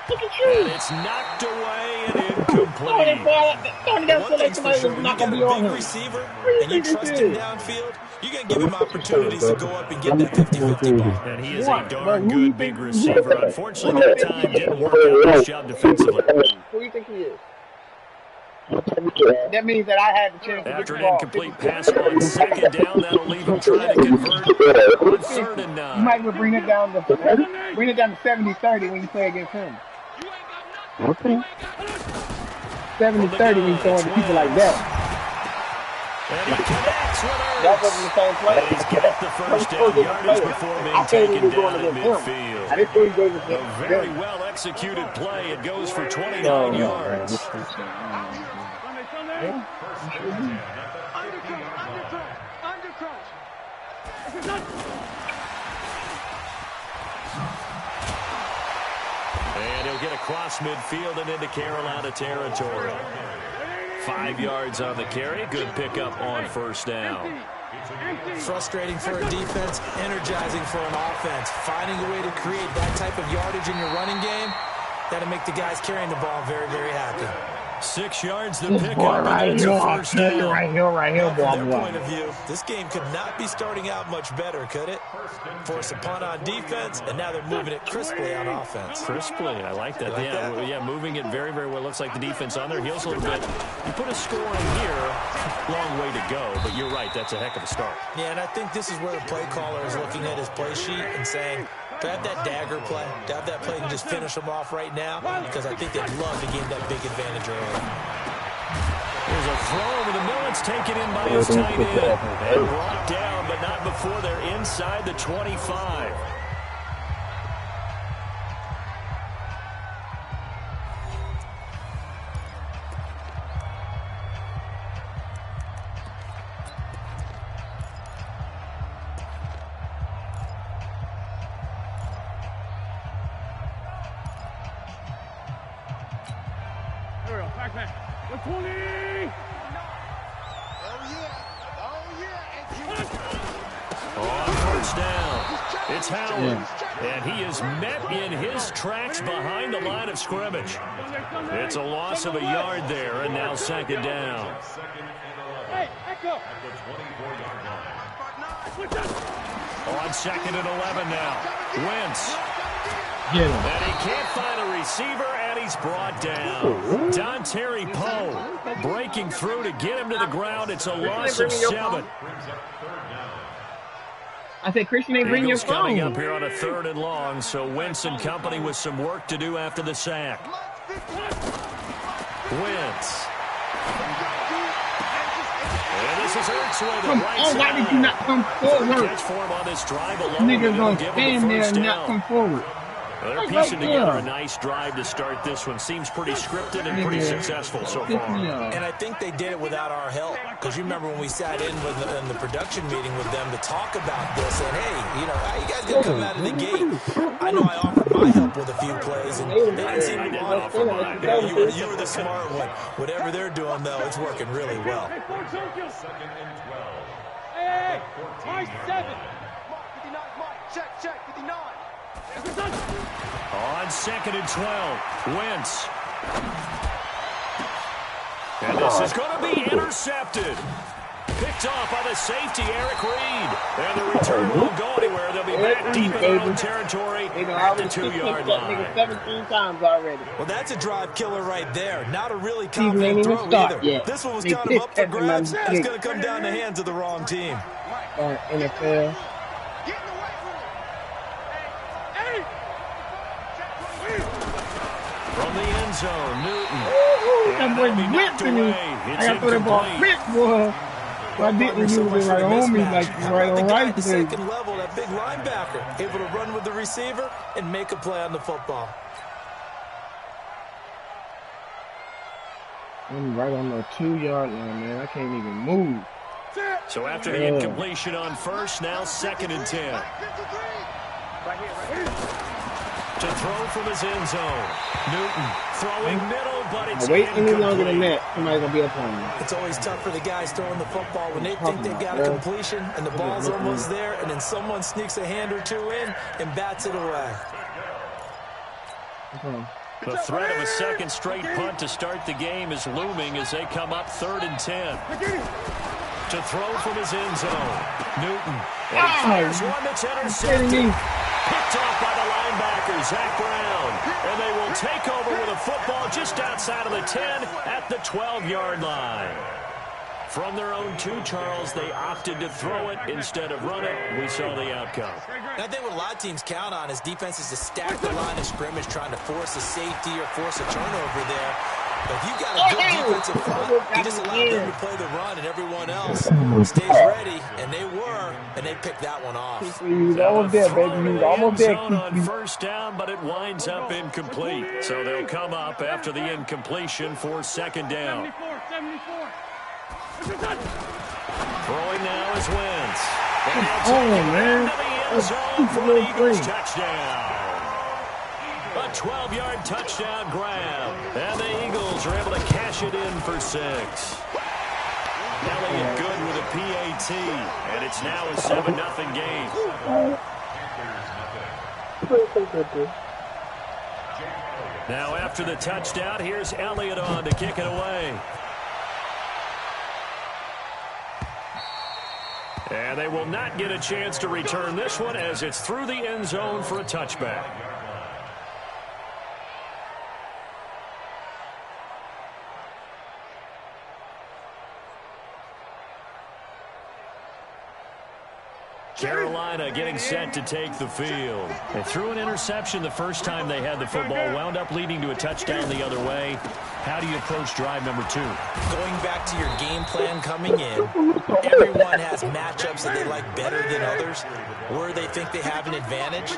Speaker 5: Look at you.
Speaker 2: And it's knocked away and
Speaker 5: Throwing
Speaker 2: incomplete.
Speaker 5: it down, throwing it down
Speaker 3: One
Speaker 5: so like
Speaker 3: thing's for
Speaker 5: somebody
Speaker 3: sure,
Speaker 5: was
Speaker 3: when
Speaker 5: not
Speaker 3: you
Speaker 5: going to
Speaker 3: got
Speaker 5: be
Speaker 3: a
Speaker 5: on
Speaker 3: big
Speaker 5: him.
Speaker 3: receiver
Speaker 5: What
Speaker 3: and you
Speaker 5: do you think
Speaker 3: trust
Speaker 5: this
Speaker 3: him
Speaker 5: is?
Speaker 3: downfield, you're going to give him opportunities to go up and get that 50-50 ball.
Speaker 2: And he is a darn good big receiver. Unfortunately, that time didn't work out. His job defensively.
Speaker 5: Who do you think he is? That means that I had the chance to get
Speaker 2: After
Speaker 5: the
Speaker 2: an
Speaker 5: ball.
Speaker 2: incomplete pass on 2nd down, that'll leave him trying to convert on 3rd and
Speaker 5: You might
Speaker 2: 9.
Speaker 5: as well bring it down to 70-30 when you play against him. Okay. 70-30 when you throw into people like that.
Speaker 2: And he connects with
Speaker 5: That
Speaker 2: Ertz.
Speaker 5: wasn't the same play.
Speaker 2: And he's got the first down yardage before being taken down at midfield.
Speaker 5: I didn't think he gave us
Speaker 2: A very well-executed play. It goes for 29 yards. And he'll get across midfield and into Carolina territory. 5 yards on the carry. Good pickup on first down.
Speaker 3: Frustrating for a defense, energizing for an offense. Finding a way to create that type of yardage in your running game, that'll make the guys carrying the ball very, very happy.
Speaker 2: 6 yards the
Speaker 5: Boy,
Speaker 2: pickup,
Speaker 5: right
Speaker 2: and it's
Speaker 5: here,
Speaker 2: a first down.
Speaker 5: right here, boy.
Speaker 3: From their point of view, this game could not be starting out much better, could it? Force a punt on defense, and now they're moving it crisply on offense.
Speaker 2: Crisply, I like that.
Speaker 3: You like
Speaker 2: Yeah,
Speaker 3: that?
Speaker 2: yeah, moving it very, very well. Looks like the defense on their heels a little bit. You put a score in here, long way to go, but you're right, that's a heck of a start.
Speaker 3: Yeah, and I think this is where the play caller is looking at his play sheet and saying, to have that dagger play, to have that play and just finish them off right now, because I think they'd love to gain that big advantage early.
Speaker 2: There's a throw over the middle. It's taken in by his tight end. And brought down, but not before they're inside the 25. On first down, it's Howard, and he is met in his tracks behind the line of scrimmage. It's a loss of a yard there, and now second down. On second and 11 now, Wentz. And he can't find a receiver, and he's brought down. Terry Poe breaking through to get him to the ground. It's a loss of 7.
Speaker 5: I said, Christian ain't bring your phone.
Speaker 2: Coming up here on a 3rd and long, so Wentz and company with some work to do after the sack. Wentz. And this is Ertz with it right side.
Speaker 5: Why did you not come forward?
Speaker 2: Catch for him on this drive alone.
Speaker 5: Niggas gonna stand there and not come forward.
Speaker 2: Well, they're piecing together a nice drive to start this one. Seems pretty scripted and pretty successful so far.
Speaker 3: And I think they did it without our help. Because you remember when we sat in the production meeting with them to talk about this. And, hey, you know, how you guys going to come out of the gate? I know I offered my help with a few plays. And they didn't seem to want it. Yeah, you were the smart one. Whatever they're doing, though, it's working really well.
Speaker 1: Second and 12.
Speaker 6: Hey, Mike 7.
Speaker 1: Check, 59.
Speaker 2: On second and 12, Wentz. And this is going to be intercepted. Picked off by the safety, Eric Reed. And the return won't go anywhere. They'll be back deep in their own territory at the 2-yard line.
Speaker 5: 17 times already.
Speaker 3: Well, that's a drive killer right there. Not a really confident throw either. This one was kind of up for grabs, and it's going to come down the hands of the wrong team.
Speaker 5: NFL.
Speaker 2: From the end zone, Newton.
Speaker 5: That boy whipped me. I got to throw that ball quick, boy. I didn't use it right on me, like right on right.
Speaker 3: The second level, that big linebacker, able to run with the receiver and make a play on the football.
Speaker 5: I'm right on the 2-yard line, man. I can't even move.
Speaker 2: So after the incompletion on first, now second and 10. To throw from his end zone. Newton throwing middle, but it's
Speaker 5: wait any longer than that, somebody's going to be up on you.
Speaker 3: It's always tough for the guys throwing the football when they think they've got a completion and the ball's almost there, and then someone sneaks a hand or two in and bats it away.
Speaker 2: The threat of a second straight punt to start the game is looming as they come up 3rd and 10. To throw from his end zone. Newton. And he fires one that's intercepted. Picked off by the linebacker, Zach Brown. And they will take over with a football just outside of the 10 at the 12-yard line. From their own 2, Charles, they opted to throw it instead of run it. We saw the outcome.
Speaker 3: And I think what a lot of teams count on is defenses to stack the line of scrimmage, trying to force a safety or force a turnover there. But if you've got a good defensive front, you just allow them to play the run, and everyone else stays ready, and they were, and they picked that one off.
Speaker 5: He's almost there, baby. He's almost there.
Speaker 2: On first down, but it winds up incomplete. So they'll come up after the incompletion for second down.
Speaker 6: 74.
Speaker 2: Throwing now is Wentz.
Speaker 5: Man.
Speaker 2: For the Eagles touchdown. A 12-yard touchdown grab. And the Eagles are able to cash it in for 6. Elliott good with a PAT. And it's now a 7-0 game. Now after the touchdown, here's Elliott on to kick it away. And they will not get a chance to return this one as it's through the end zone for a touchback. Carolina getting set to take the field. They threw an interception the first time they had the football, wound up leading to a touchdown the other way. How do you approach drive number 2?
Speaker 3: Going back to your game plan coming in, everyone has matchups that they like better than others, where they think they have an advantage.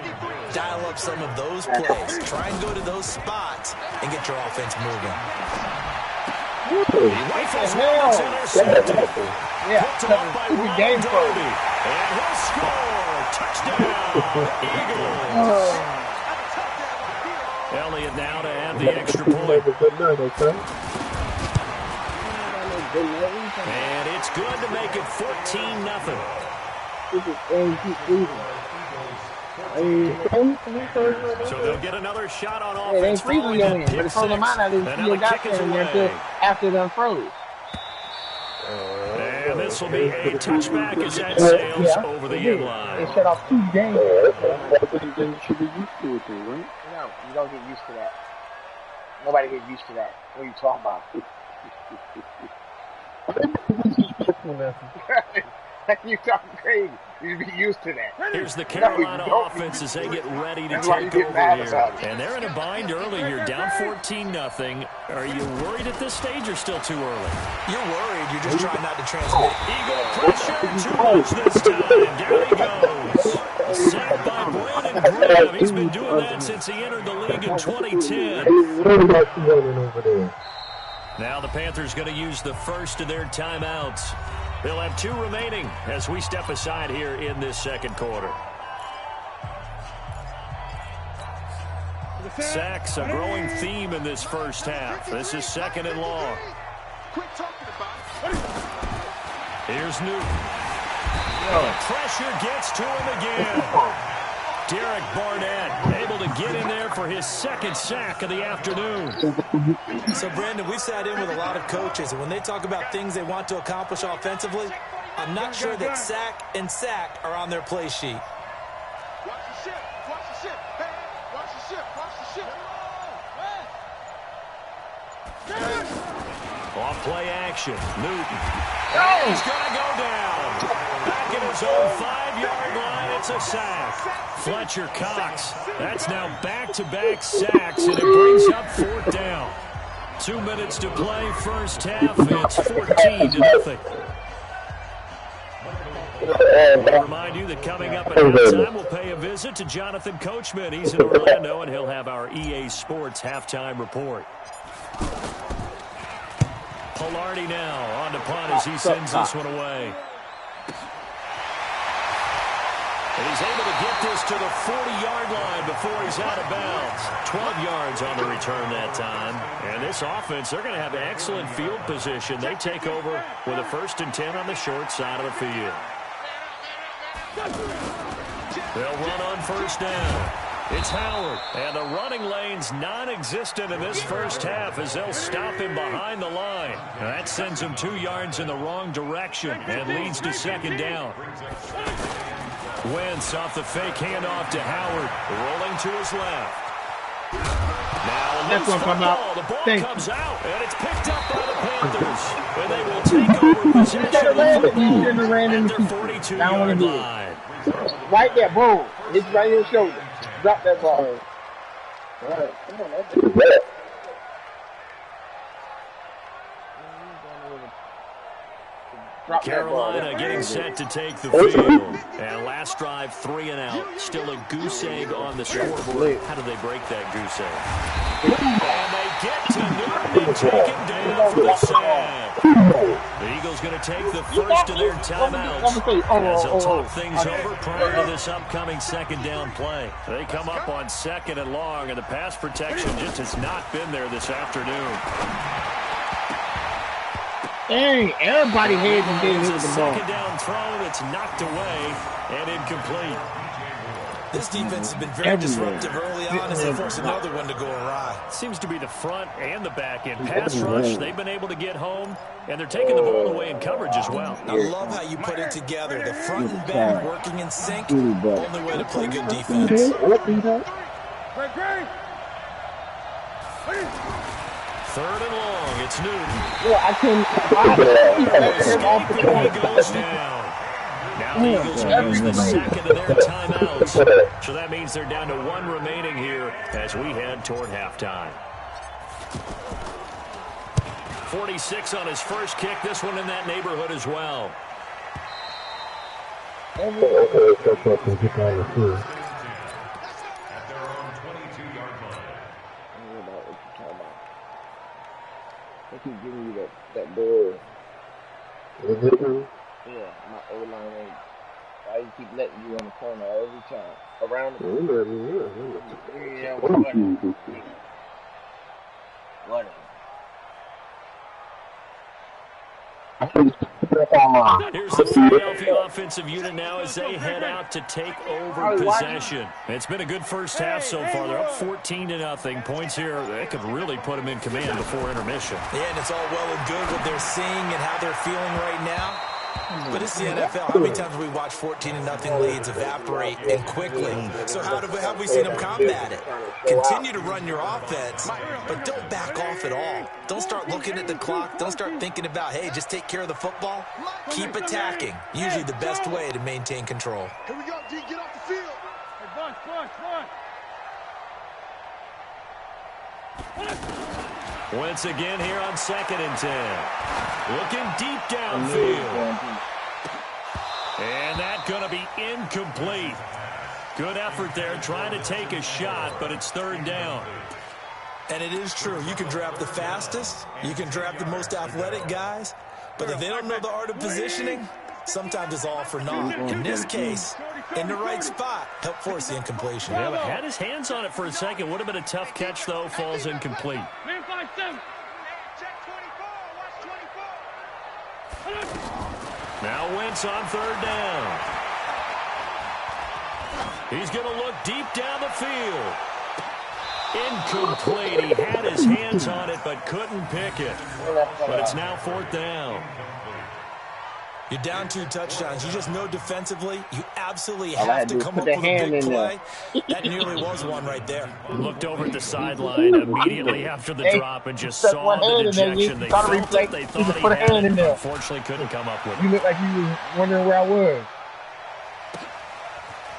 Speaker 3: Dial up some of those plays. Try and go to those spots and get your offense moving.
Speaker 2: He rifles one that's intercepted. Picked off by Ron Darby. And he'll score. Touchdown, Eagles. Elliott now to add the extra point. And it's good to make it 14-0. So they'll get another shot on offense following that pick six. Another kick is away.
Speaker 5: After them froze.
Speaker 2: And this will be a touchback as that sails over the end line.
Speaker 5: They shut off 2 games.
Speaker 4: You should be used to it, though, right?
Speaker 5: No, you don't get used to that. Nobody gets used to that. What are you talking about? You talking crazy. You be used to that.
Speaker 2: Here's the Carolina offense as they get ready to take over here. And they're in a bind early here, down 14-0. Are you worried at this stage or still too early?
Speaker 3: You're worried. You're just trying not to transmit.
Speaker 2: Eagle pressure, too much this time. Down he goes. Sacked by Brandon Graham. He's been doing that since he entered the league in 2010. Now the Panthers going to use the first of their timeouts. They'll have 2 remaining as we step aside here in this second quarter. Sacks, a growing theme in this first half. This is 2nd and long. Here's Newton. The pressure gets to him again. Derek Barnett able to get in there for his 2nd sack of the afternoon.
Speaker 3: So, Brandon, we've sat in with a lot of coaches, and when they talk about things they want to accomplish offensively, I'm not sure that sack and sack are on their play sheet.
Speaker 1: Watch the ship. Watch the ship. Hey, watch the ship. Watch the ship.
Speaker 2: Off play action. Newton. He's going to go down. Back in his own 5-yard line. It's a sack. Fletcher Cox. That's now back-to-back sacks, and it brings up 4th down. 2 minutes to play first half. It's 14-0. I'll remind you that coming up at halftime, we'll pay a visit to Jonathan Coachman. He's in Orlando, and he'll have our EA Sports halftime report. Pilardi now on to punt as he sends this one away. And he's able to get this to the 40-yard line before he's out of bounds. 12 yards on the return that time. And this offense, they're going to have excellent field position. They take over with a 1st and 10 on the short side of the field. They'll run on 1st down. It's Howard, and the running lane's non-existent in this first half as they'll stop him behind the line. Now that sends him 2 yards in the wrong direction and leads to 2nd down. Wentz off the fake handoff to Howard, rolling to his left. Now a loose football. The ball comes out, and it's picked up by the Panthers. And they will take over possession of the football at their 42-yard line.
Speaker 5: Right there, boom. It's right in your shoulder. Drop that ball. All right. Come on, that's it.
Speaker 2: Carolina getting set to take the field. And last drive, 3 and out. Still a goose egg on the scoreboard. How do they break that goose egg? And they get to Newton and take him down for the sack. The Eagles going to take the first of their timeouts as they'll talk things over prior to this upcoming 2nd down play. They come up on 2nd and long, and the pass protection just has not been there this afternoon.
Speaker 5: Dang, everybody heads and didn't hit the ball.
Speaker 2: 2nd down throw that's knocked away and incomplete.
Speaker 3: This defense has been very disruptive early on as they force another one to go awry.
Speaker 2: Seems to be the front and the back end. Pass rush, they've been able to get home, and they're taking the ball away in coverage as well.
Speaker 3: I love how you put it together. The front and back working in sync. Only way to play good defense.
Speaker 2: 3rd and long, it's Newton.
Speaker 5: Yeah, I couldn't.
Speaker 2: He goes down. Now the Eagles will use the 2nd of their timeouts. So that means they're down to 1 remaining here as we head toward halftime. 46 on his first kick. This one in that neighborhood as well.
Speaker 1: At their own 22-yard line.
Speaker 5: They keep giving you that ball. Yeah, my O-line ain't. Why you keep letting you on the corner every time? Around the corner. Yeah, whatever.
Speaker 2: Here's the Philadelphia offensive unit now as they head out to take over possession. It's been a good first half so far. They're up 14-0. Points here, they could really put them in command before intermission.
Speaker 3: Yeah, and it's all well and good what they're seeing and how they're feeling right now. But it's the NFL. How many times have we watched 14-0 leads evaporate and quickly? So how have we seen them combat it? Continue to run your offense, but don't back off at all. Don't start looking at the clock. Don't start thinking about, hey, just take care of the football. Keep attacking. Usually the best way to maintain control.
Speaker 6: Here we go, D. Get off the field. Hey, Bush.
Speaker 2: Once again here on 2nd and 10. Looking deep downfield. And that's going to be incomplete. Good effort there trying to take a shot, but it's 3rd down.
Speaker 3: And it is true. You can draft the fastest. You can draft the most athletic guys. But if they don't know the art of positioning, sometimes it's all for naught. In this case, in the right spot, help force the incompletion.
Speaker 2: Yeah, but had his hands on it for a second. Would have been a tough catch, though. Falls incomplete.
Speaker 6: Man 5-7.
Speaker 2: Now Wentz on 3rd down. He's going to look deep down the field. Incomplete. He had his hands on it but couldn't pick it. But it's now 4th down.
Speaker 3: You're down 2 touchdowns. You just know defensively you absolutely have to come up with a big play. That nearly was one right there.
Speaker 2: Looked over at the sideline immediately after the drop and just saw the dejection. They felt it. They thought he had it. Unfortunately, couldn't come up with it.
Speaker 5: You look like you was wondering where I was.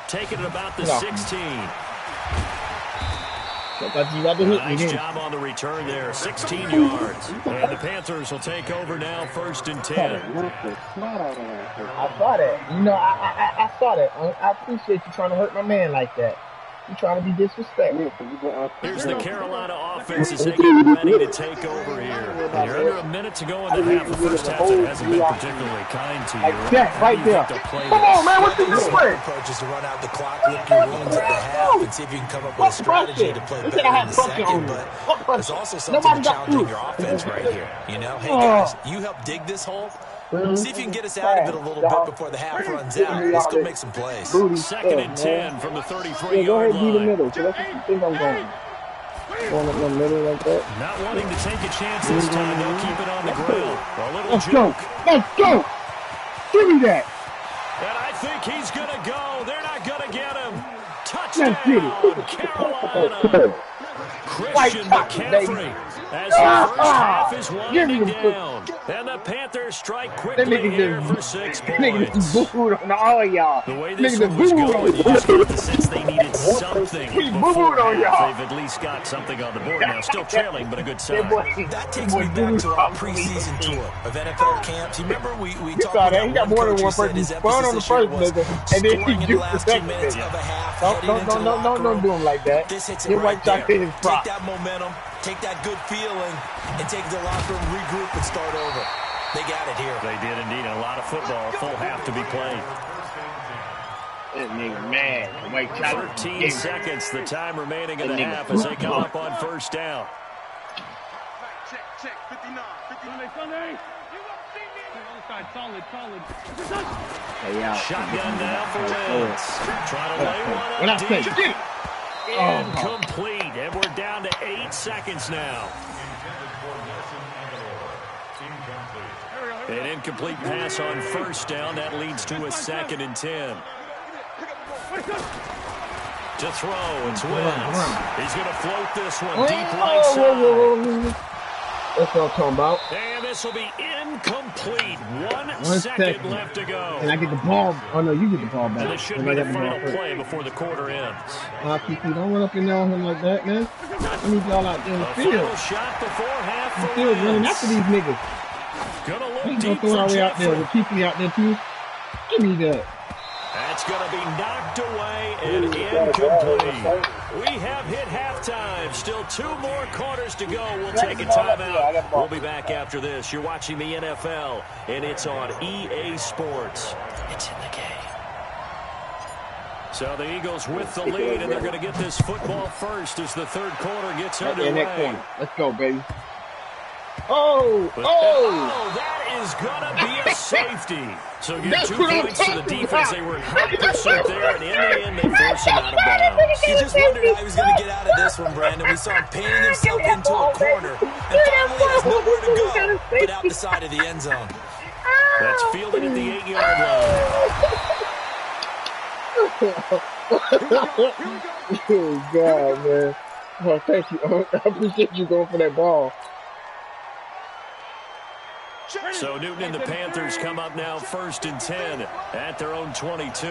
Speaker 2: Taking it about the 16. Nice job on the return there. 16 yards. And the Panthers will take over now, 1st and 10.
Speaker 5: I saw that. You know, I saw that. I appreciate you trying to hurt my man like that. You trying to be disrespectful.
Speaker 2: Here's the Carolina offense as they get ready to take over here. And you're under a minute to go in the half. The first half that hasn't been particularly kind to you.
Speaker 5: Yeah, right there. Come on, man. What's the
Speaker 3: doing? The approach is to run out the clock, lick your wounds at the half, and see if you can come up with a strategy to play better in the second. But there's also something challenging your offense right here. You know, hey, guys, you help dig this hole. See if you can get us out of it a little bit before the half runs out. Let's go make some plays.
Speaker 2: 2nd and 10 from the 33-yard line.
Speaker 5: Go ahead, be the middle. So let's think I'm going. Going up the middle like that.
Speaker 2: Not wanting to take a chance this time. They'll keep it on the ground. A little
Speaker 5: Let's
Speaker 2: joke.
Speaker 5: go. Let's go. Give me that.
Speaker 2: And I think he's going to go. They're not going to get him. Touchdown, Carolina. Christian McCaffrey as the first half is winding down. And the Panthers strike quickly here for 6 points. The way this one was going, you just get the sense they needed something before half. They've at least got something on the board now. Still trailing, but a good sign.
Speaker 3: That takes me back to our preseason tour of NFL camps. You remember we talked about one coach who said his emphasis this year was scoring in the last 2 minutes of a half.
Speaker 5: Don't do him like that.
Speaker 3: This hits it right there. Take that momentum, take that good feeling, and take the locker room, regroup, and start over. They got it here.
Speaker 2: They did indeed. A lot of football, full half to be played.
Speaker 5: That nigga mad.
Speaker 2: 13 seconds, the time remaining in the half as they come up on 1st down.
Speaker 6: Check, 59. Sunday. Solid.
Speaker 2: Shotgun now for Wentz. Trying to lay one up deep. Incomplete, and we're down to 8 seconds now. An incomplete pass on 1st down. That leads to a 2nd and 10. To throw, it's Wentz. He's going to float this one deep right side.
Speaker 5: That's what I'm talking about.
Speaker 2: And this will be incomplete. 1 second left to go.
Speaker 5: And I get the ball. Oh, no, you get the ball back.
Speaker 2: And this should be the final play before the quarter ends.
Speaker 5: PP, don't run up and down him like that, man. I need y'all out there in the field.
Speaker 2: Final shot before half for
Speaker 5: still running after these niggas.
Speaker 2: Gonna look
Speaker 5: He's
Speaker 2: deep
Speaker 5: gonna throw our way out there
Speaker 2: Jeffrey.
Speaker 5: with PP out there, too. Give me that.
Speaker 2: That's going to be knocked away and incomplete. We have hit halftime. Still 2 more quarters to go. We'll take a timeout. We'll be back after this. You're watching the NFL, and it's on EA Sports. It's in the game. So the Eagles with the lead, and they're going to get this football first as the 3rd quarter gets underway.
Speaker 5: Let's go, baby.
Speaker 2: Oh, that is going to be a safety. So give 2 points to the defense. They were in hot pursuit there, and in the end, they forced him out of bounds.
Speaker 3: You just wondered how he was going to get out of this one, Brandon. We saw him painting himself into a corner, and finally has nowhere to go but out the side of the end zone.
Speaker 2: That's fielded at the 8-yard line.
Speaker 5: Oh, God, man. Oh, thank you. I appreciate you going for that ball.
Speaker 2: So Newton and the Panthers come up now 1st and 10 at their own 22.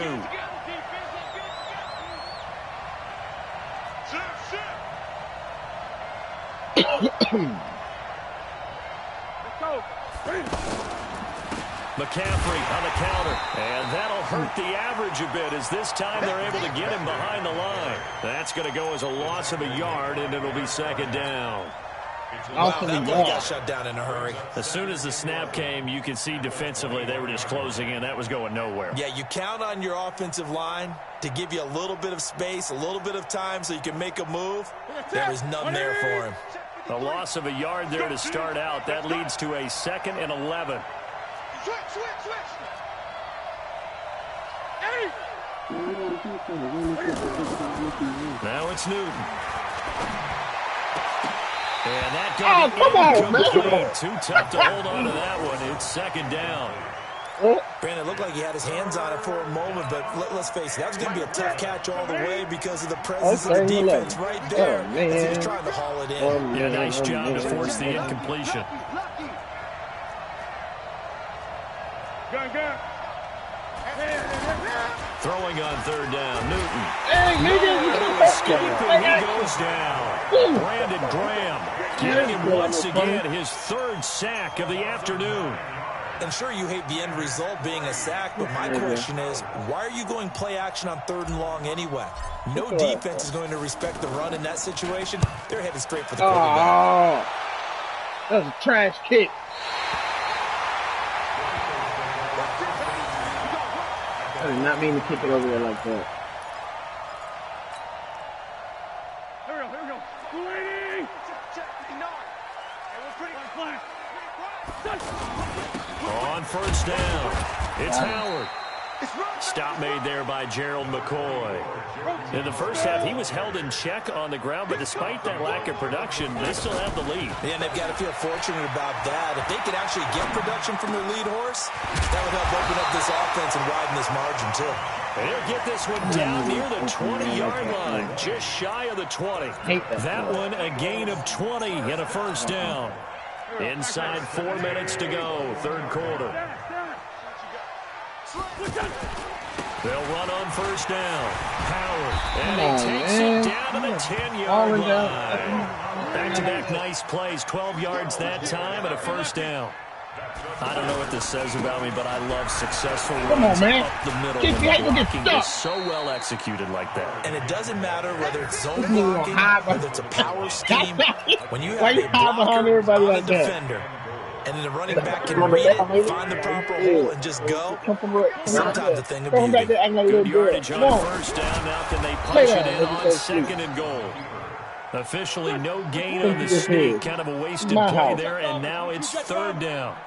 Speaker 2: McCaffrey on the counter, and that'll hurt the average a bit as this time they're able to get him behind the line. That's going to go as a loss of a yard, and it'll be 2nd down.
Speaker 3: Wow, that play got shut down in a hurry.
Speaker 2: As soon as the snap came, you could see defensively they were just closing in. That was going nowhere.
Speaker 3: Yeah, you count on your offensive line to give you a little bit of space, a little bit of time so you can make a move. There was none there for him.
Speaker 2: A loss of a yard there to start out. That leads to a 2nd and 11. Now it's Newton. And that
Speaker 5: come on, man.
Speaker 2: Too tough to hold on to that one. It's 2nd down.
Speaker 3: Brandon, it looked like he had his hands on it for a moment, but let's face it, that was going to be a tough catch all the way because of the presence of the defense right there. As he was trying to haul it in.
Speaker 2: Yeah, nice job to force the incompletion. Throwing on 3rd down, Newton. Escaping, he goes down. Brandon Graham getting him once again his 3rd sack of the afternoon.
Speaker 3: And sure, you hate the end result being a sack, but my question is, why are you going play action on 3rd and long anyway? No defense is going to respect the run in that situation. They're headed straight for the quarterback.
Speaker 5: Oh, that was a trash kick. I did not mean to kick it over there like that.
Speaker 6: Here we go. 280.
Speaker 2: On 1st down, it's Howard. Stop made there by Gerald McCoy. In the first half, he was held in check on the ground, but despite that lack of production, they still have the lead.
Speaker 3: And they've got to feel fortunate about that. If they could actually get production from their lead horse, that would help open up this offense and widen this margin, too.
Speaker 2: And he'll get this one down near the 20-yard line, just shy of the 20. That one a gain of 20 and a 1st down. Inside 4 minutes to go, 3rd quarter. They'll run on 1st down. Howard, and he takes it down to the 10-yard line. Back-to-back nice plays, 12 yards that time and a 1st down. I don't know what this says about me, but I love successful runs up the middle. When the blocking is so well executed like that.
Speaker 3: And it doesn't matter whether it's zone blocking, whether it's a power scheme. When you have a blocker on a defender, and then the running back can read it, find the proper hole, and just go, sometimes a thing of beauty.
Speaker 2: Good yardage on 1st down. Now can they punch it in on 2nd and goal? Officially no gain on the sneak. Kind of a wasted play there, and now it's 3rd down.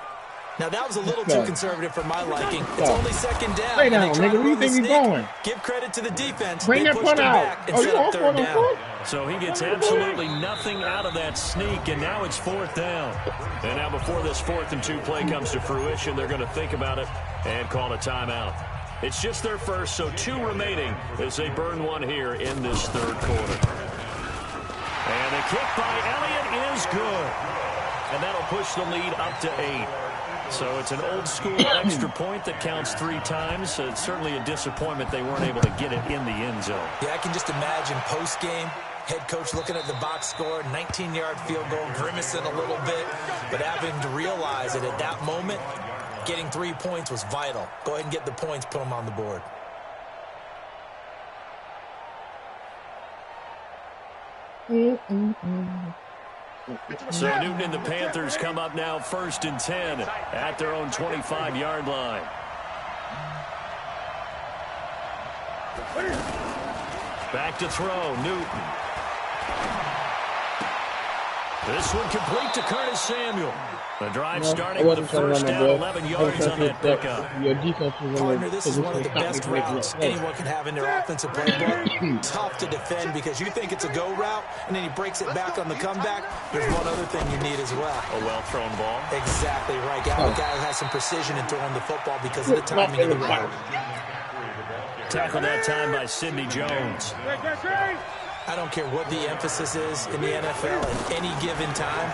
Speaker 3: Now, that was a little too conservative for my liking. It's only 2nd down.
Speaker 5: Stay down, nigga. Where do you think you're going?
Speaker 3: Give credit to the defense.
Speaker 5: Bring that punt out.
Speaker 3: And set up 3rd down.
Speaker 2: So he gets absolutely nothing out of that sneak, and now it's 4th down. And now before this 4th and 2 play comes to fruition, they're going to think about it and call a timeout. It's just their first, so 2 remaining as they burn one here in this 3rd quarter. And the kick by Elliott is good. And that'll push the lead up to 8. So it's an old-school extra point that counts 3 times. So it's certainly a disappointment they weren't able to get it in the end zone.
Speaker 3: Yeah, I can just imagine post-game, head coach looking at the box score, 19-yard field goal, grimacing a little bit, but having to realize that at that moment, getting 3 points was vital. Go ahead and get the points, put them on the board.
Speaker 2: So Newton and the Panthers come up now 1st and 10 at their own 25-yard line. Back to throw, Newton. This one complete to Curtis Samuel. The drive starting with a first down, 11 yards on that pickup.
Speaker 5: Your defense was
Speaker 3: Partner, this is one of the best routes anyone can have in their offensive playbook. Tough to defend because you think it's a go route, and then he breaks it back on the comeback. There's one other thing you need as well.
Speaker 2: A well-thrown ball.
Speaker 3: Exactly right. Got a guy who has some precision in throwing the football because of the timing of the route.
Speaker 2: Tackled that time by Sidney Jones.
Speaker 3: I don't care what the emphasis is in the NFL at any given time.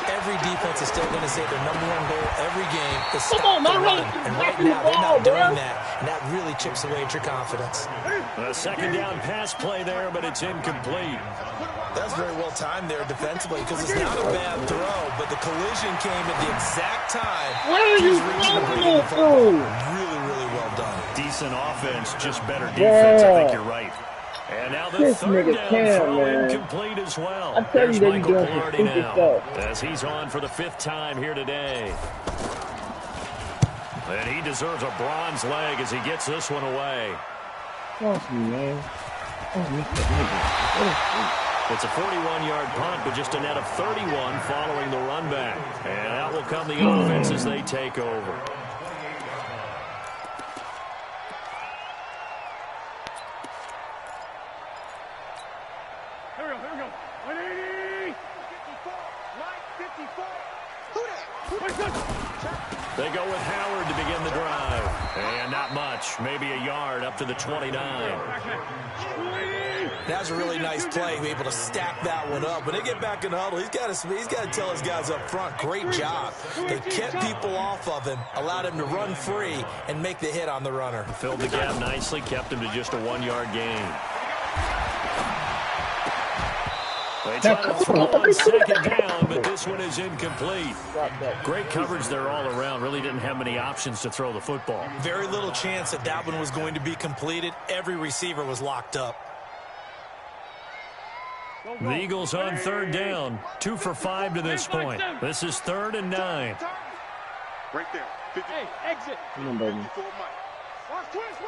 Speaker 3: Every defense is still going to say their number one goal every game is stop the run. And right now, they're not doing that, and that really chips away at your confidence.
Speaker 2: A second down pass play there, but it's incomplete.
Speaker 3: That's very well timed there defensively because it's not a bad throw, but the collision came at the exact time.
Speaker 5: Where are you throwing it to?
Speaker 3: Really, really well done.
Speaker 2: Decent offense, just better defense. I think you're right. And now the third down throw incomplete as well.
Speaker 5: I tell you,
Speaker 2: Michael
Speaker 5: doing
Speaker 2: Pilardi
Speaker 5: some stupid
Speaker 2: now
Speaker 5: stuff.
Speaker 2: as he's on for the 5th time here today. And he deserves a bronze leg as he gets this one away.
Speaker 5: Trust me, man.
Speaker 2: It's a 41-yard punt, but just a net of 31 following the run back. And out will come the offense as they take over.
Speaker 6: Here we go. 180. 54.
Speaker 2: They go with Howard to begin the drive. And not much, maybe a yard up to the 29.
Speaker 3: That was a really nice play, able to stack that one up. When they get back in the huddle, he's got to tell his guys up front, great job. They kept people off of him, allowed him to run free, and make the hit on the runner.
Speaker 2: Filled the gap nicely, kept him to just a 1-yard gain. They try to throw on second down, but this one is incomplete. Great coverage there all around. Really didn't have many options to throw the football.
Speaker 3: Very little chance that that one was going to be completed. Every receiver was locked up.
Speaker 2: The Eagles on third down. 2 for 5 to this point. This is 3rd and 9.
Speaker 6: Right there. Hey, exit.
Speaker 5: Come on, baby.
Speaker 6: Watch twist.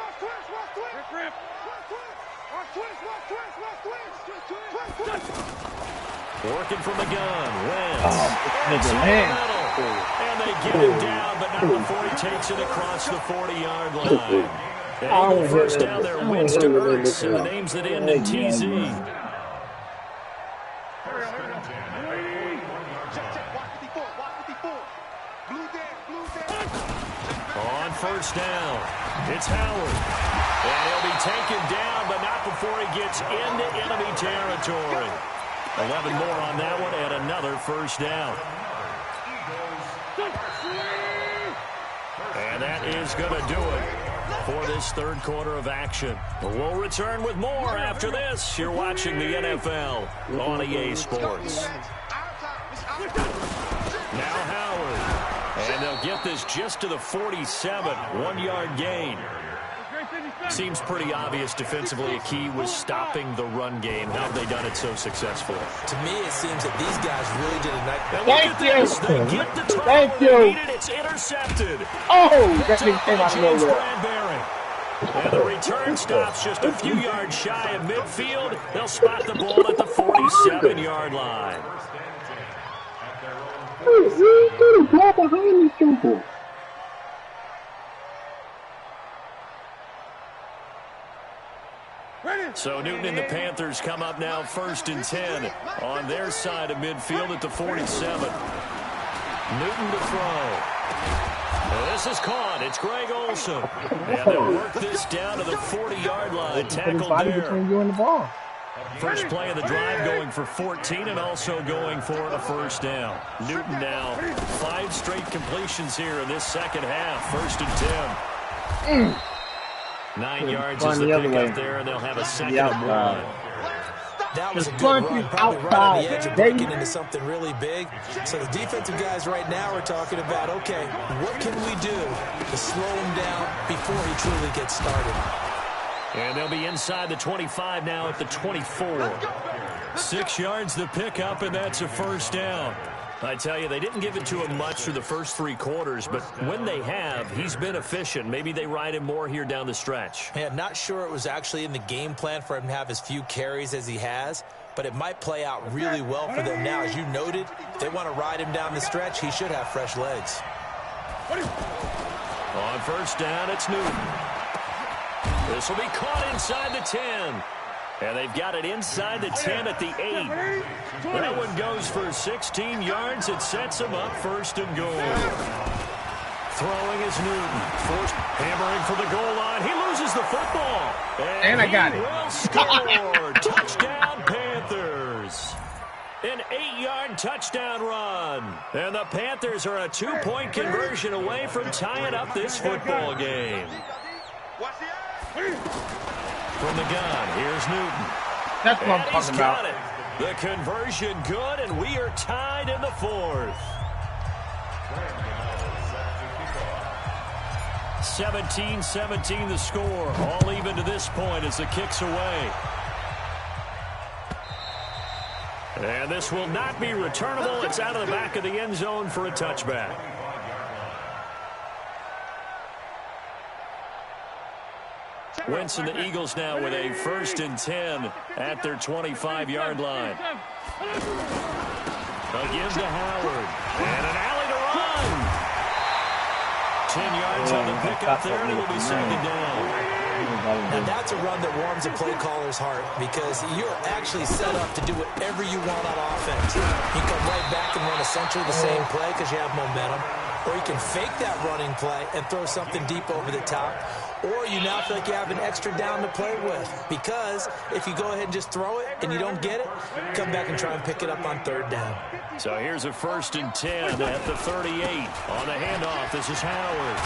Speaker 2: Working from the gun. Wentz.
Speaker 5: Nigga,
Speaker 2: And they get him down, but not before he takes it across the 40-yard line. And Eagle first down there, Wentz to Ertz, and the names that end in TZ. On first down, it's Howard. And he'll be taken down, but not before he gets into enemy territory. 11 more on that one, and another first down. And that is going to do it for this third quarter of action. We'll return with more after this. You're watching the NFL on EA Sports. Now Howard. And they'll get this just to the 47, 1-yard gain. Seems pretty obvious defensively. A key was stopping the run game. How have they done it so successfully?
Speaker 3: To me, it seems that these guys really did a nice job.
Speaker 2: Thank you. They get the turnover they needed. It's intercepted.
Speaker 5: Oh, that thing came out of
Speaker 2: James
Speaker 5: nowhere.
Speaker 2: Bradbury. And the return stops just a few yards shy of midfield. They'll spot the ball at the 47-yard line. So Newton and the Panthers come up now 1st and 10 on their side of midfield at the 47. Newton to throw. This is caught. It's Greg Olsen. And they'll work this down to the 40-yard line. Tackled there. First play of the drive going for 14 and also going for a first down. Newton now 5 straight completions here in this second half. 1st and 10. 9 yards is the pickup there, and they'll have a second and 1.
Speaker 3: That was a good run, probably right on the edge of breaking into something really big. So the defensive guys right now are talking about, okay, what can we do to slow him down before he truly gets started?
Speaker 2: And they'll be inside the 25 now at the 24. 6 yards the pickup, and that's a first down. I tell you, they didn't give it to him much through the first 3 quarters, but when they have, he's been efficient. Maybe they ride him more here down the stretch.
Speaker 3: Yeah, not sure it was actually in the game plan for him to have as few carries as he has, but it might play out really well for them now. As you noted, if they want to ride him down the stretch, he should have fresh legs.
Speaker 2: On first down, it's Newton. This will be caught inside the 10. And they've got it inside the 10 at the 8. That one goes for 16 yards. It sets them up first and goal. Throwing is Newton. Forced hammering for the goal line. He loses the football.
Speaker 5: And I got it.
Speaker 2: Will score. Touchdown, Panthers. An 8-yard touchdown run. And the Panthers are a 2-point conversion away from tying up this football game. From the gun, here's Newton.
Speaker 5: That's what I'm talking about.
Speaker 2: It. The conversion good, and we are tied in the 4th. 17-17 the score. All even to this point as the kick's away. And this will not be returnable. It's out of the back of the end zone for a touchback. Wentz and the Eagles now with a 1st and 10 at their 25-yard line. Again to Howard. And an alley to run. 10 yards on the pickup there, and it will be 2nd down.
Speaker 3: Now that's a run that warms a play caller's heart because you're actually set up to do whatever you want on offense. You come right back and run essentially the same play because you have momentum, or you can fake that running play and throw something deep over the top, or you now feel like you have an extra down to play with because if you go ahead and just throw it and you don't get it, come back and try and pick it up on 3rd down.
Speaker 2: So here's a 1st and 10 at the 38. On the handoff, this is Howard.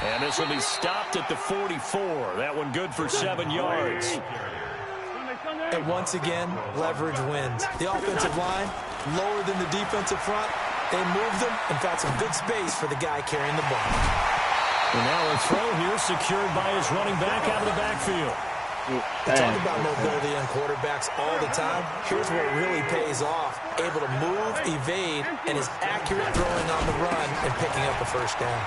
Speaker 2: And this will be stopped at the 44. That one good for 7 yards.
Speaker 3: And once again, leverage wins. The offensive line, lower than the defensive front. They moved them and found some good space for the guy carrying the ball.
Speaker 2: And now a throw here secured by his running back out of the backfield.
Speaker 3: We talk about mobility on quarterbacks all the time. Here's what really pays off. Able to move, evade, and is accurate throwing on the run and picking up a 1st down.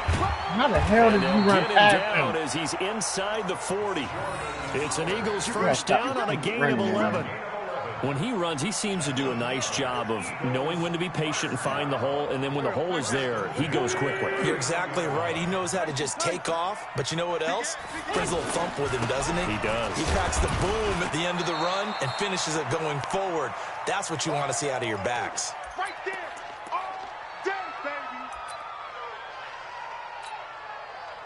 Speaker 5: How the hell did you run past him?
Speaker 2: As he's inside the 40. It's an Eagles 1st down on a gain of 11. When he runs, he seems to do a nice job of knowing when to be patient and find the hole, and then when the hole is there, he goes quickly.
Speaker 3: You're exactly right. He knows how to just take off, but you know what else? Brings a little thump with him, doesn't he?
Speaker 2: He does.
Speaker 3: He packs the boom at the end of the run and finishes it going forward. That's what you want to see out of your backs.
Speaker 6: Right there. All day,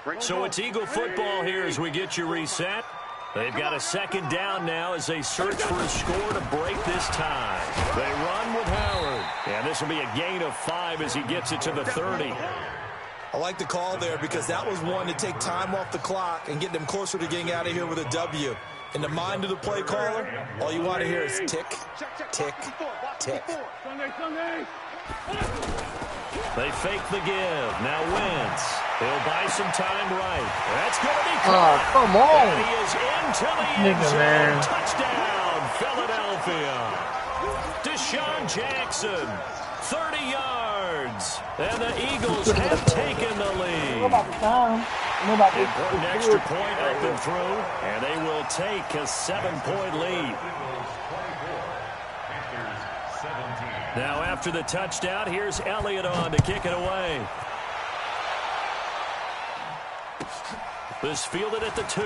Speaker 6: baby.
Speaker 2: So it's Eagle football here as we get you reset. They've got a 2nd down now as they search for a score to break this tie. They run with Howard. And this will be a gain of 5 as he gets it to the 30.
Speaker 3: I like the call there because that was one to take time off the clock and get them closer to getting out of here with a W. In the mind of the play caller, all you want to hear is tick, tick, tick.
Speaker 2: They fake the give. Now Wentz. He'll buy some time right. That's going to be caught.
Speaker 5: Oh, come on.
Speaker 2: And he is into the end zone. Touchdown, Philadelphia. Deshaun Jackson, 30 yards. And the Eagles have taken the lead. Important extra point up and through. And they will take a 7-point lead. Now after the touchdown, here's Elliott on to kick it away. This fielded at the 2.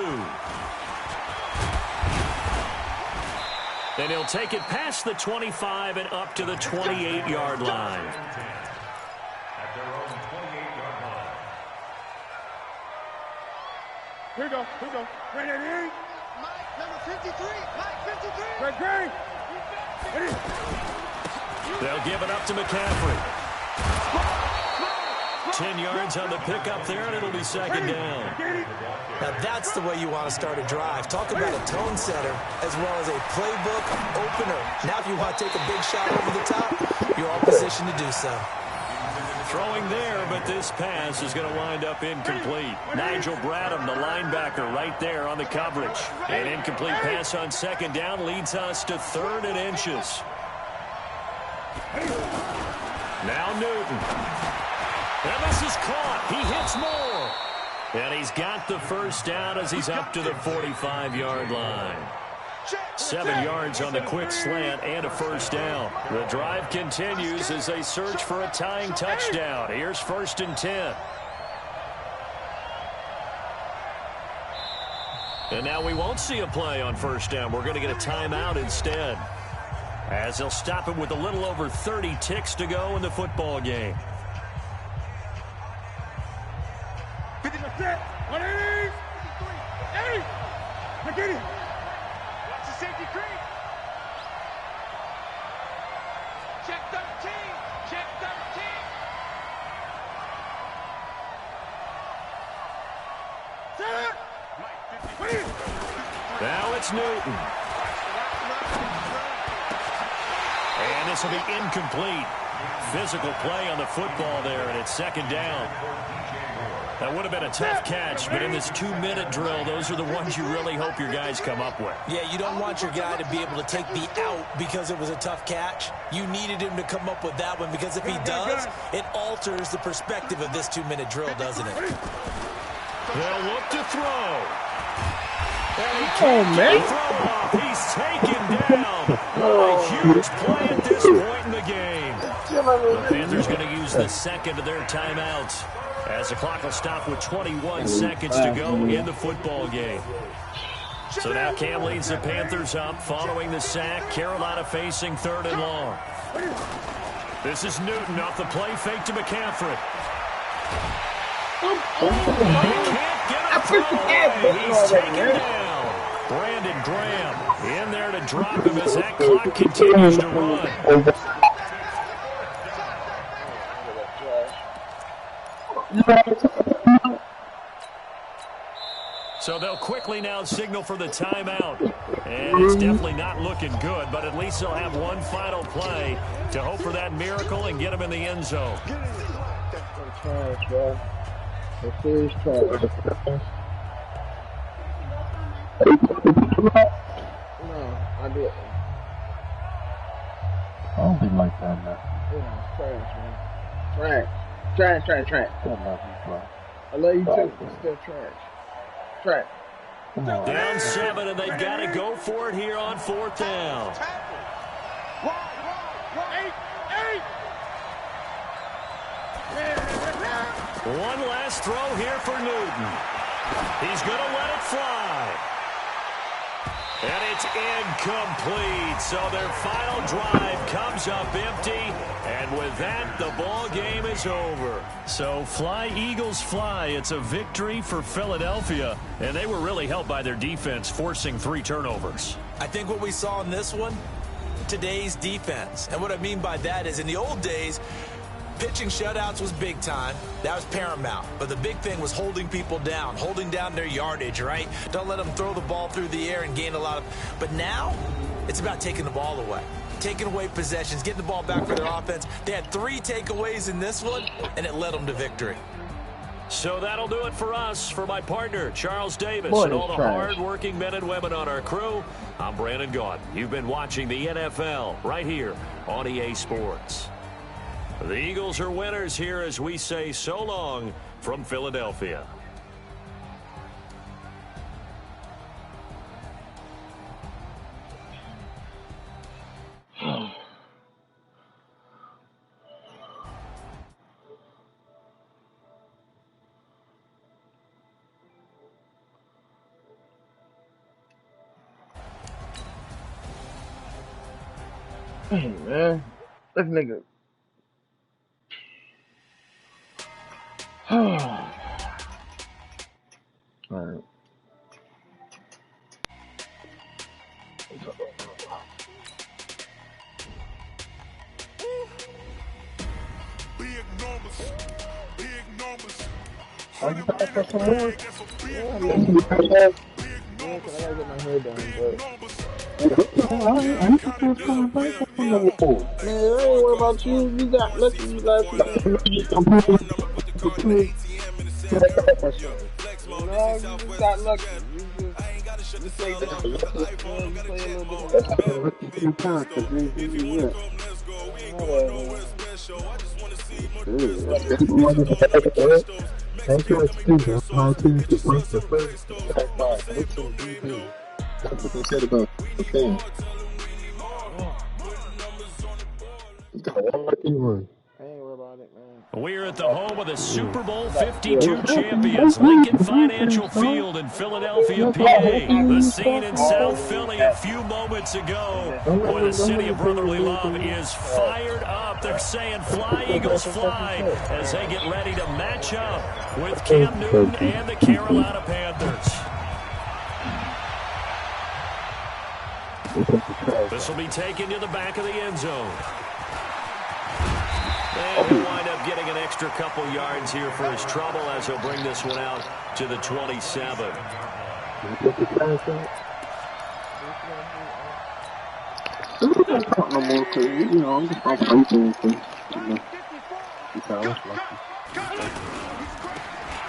Speaker 2: And he'll take it past the 25 and up to the 28-yard line.
Speaker 1: At their own 28-yard line.
Speaker 6: Here we go. Here we go. Right at 8. Mike, number 53. Mike, 53. Right, great. Ready.
Speaker 2: They'll give it up to McCaffrey. 10 yards on the pickup there, and it'll be 2nd down.
Speaker 3: Now that's the way you want to start a drive. Talk about a tone setter as well as a playbook opener. Now if you want to take a big shot over the top, you're all positioned to do so.
Speaker 2: Throwing there, but this pass is going to wind up incomplete. Nigel Bradham, the linebacker, right there on the coverage. An incomplete pass on 2nd down leads us to 3rd and inches. Now Newton. And this is caught. He hits more. And he's got the 1st down as he's up to the 45-yard line. 7 yards on the quick slant and a first down. The drive continues as they search for a tying touchdown. Here's 1st and 10. And now we won't see a play on first down. We're going to get a timeout instead, as they'll stop it with a little over 30 ticks to go in the football game.
Speaker 6: 50%. 180. 80. Now get it. Watch the safety creep. Check 13. Check 13. Set.
Speaker 2: Now it's Newton. And this will be incomplete. Physical play on the football there, and it's 2nd down. That would have been a tough catch, but in this 2-minute drill, those are the ones you really hope your guys come up with.
Speaker 3: Yeah, you don't want your guy to be able to take the out because it was a tough catch. You needed him to come up with that one, because if he does, it alters the perspective of this 2-minute drill, doesn't it?
Speaker 2: They'll look to throw. And he
Speaker 5: Oh, man.
Speaker 2: throw off. He's taken down. A huge play at this point in the game. The Panthers going to use the 2nd of their timeouts, as the clock will stop with 21 seconds to go in the football game. So now Cam leads the Panthers up following the sack. Carolina facing 3rd and long. This is Newton off the play fake to McCaffrey. He can't get a throw away. He's taken down. Brandon Graham in there to drop him as that clock continues to run. So they'll quickly now signal for the timeout. And it's definitely not looking good, but at least they'll have one final play to hope for that miracle and get him in the end zone.
Speaker 5: Trash, bro. It is trash. No, I didn't.
Speaker 4: I don't be like that, man.
Speaker 5: Yeah, it's trash, man. Trash.
Speaker 4: I love you, bro.
Speaker 5: I love you too. It's still trash. Trash.
Speaker 4: Come on.
Speaker 2: Down 7, and they've got to go for it here on 4th down. One last throw here for Newton. He's going to let it fly. And it's incomplete. So their final drive comes up empty. And with that, the ball game is over. So fly, Eagles, fly. It's a victory for Philadelphia. And they were really helped by their defense, forcing 3 turnovers.
Speaker 3: I think what we saw in this one, today's defense. And what I mean by that is, in the old days, pitching shutouts was big time. That was paramount. But the big thing was holding people down, holding down their yardage, right? Don't let them throw the ball through the air and gain a lot of... But now, it's about taking the ball away. Taking away possessions, getting the ball back for their offense. They had 3 takeaways in this one, and it led them to victory.
Speaker 2: So that'll do it for us. For my partner, Charles Davis,
Speaker 5: Boy,
Speaker 2: and all the
Speaker 5: trash.
Speaker 2: hard-working men and women on our crew, I'm Brandon Gaudin. You've been watching the NFL right here on EA Sports. The Eagles are winners here as we say so long from Philadelphia.
Speaker 5: Hey, man. This nigga. Alright. I'm back for some more. Yeah, I gotta get my hair done, but man, I ain't worried about you. You got lucky last night. No, you got lucky. You play that. You play a little bit.
Speaker 4: Thank you, That's what they said about the thing. He's got one lucky run.
Speaker 5: I ain't worried about it, man.
Speaker 2: We're at the home of the Super Bowl 52 champions, Lincoln Financial Field in Philadelphia, PA. The scene in South Philly a few moments ago where the city of brotherly love is fired up. They're saying fly, Eagles, fly as they get ready to match up with Cam Newton and the Carolina Panthers. This will be taken to the back of the end zone. And he'll wind up getting an extra couple yards here for his trouble as he'll bring this one out to the 27.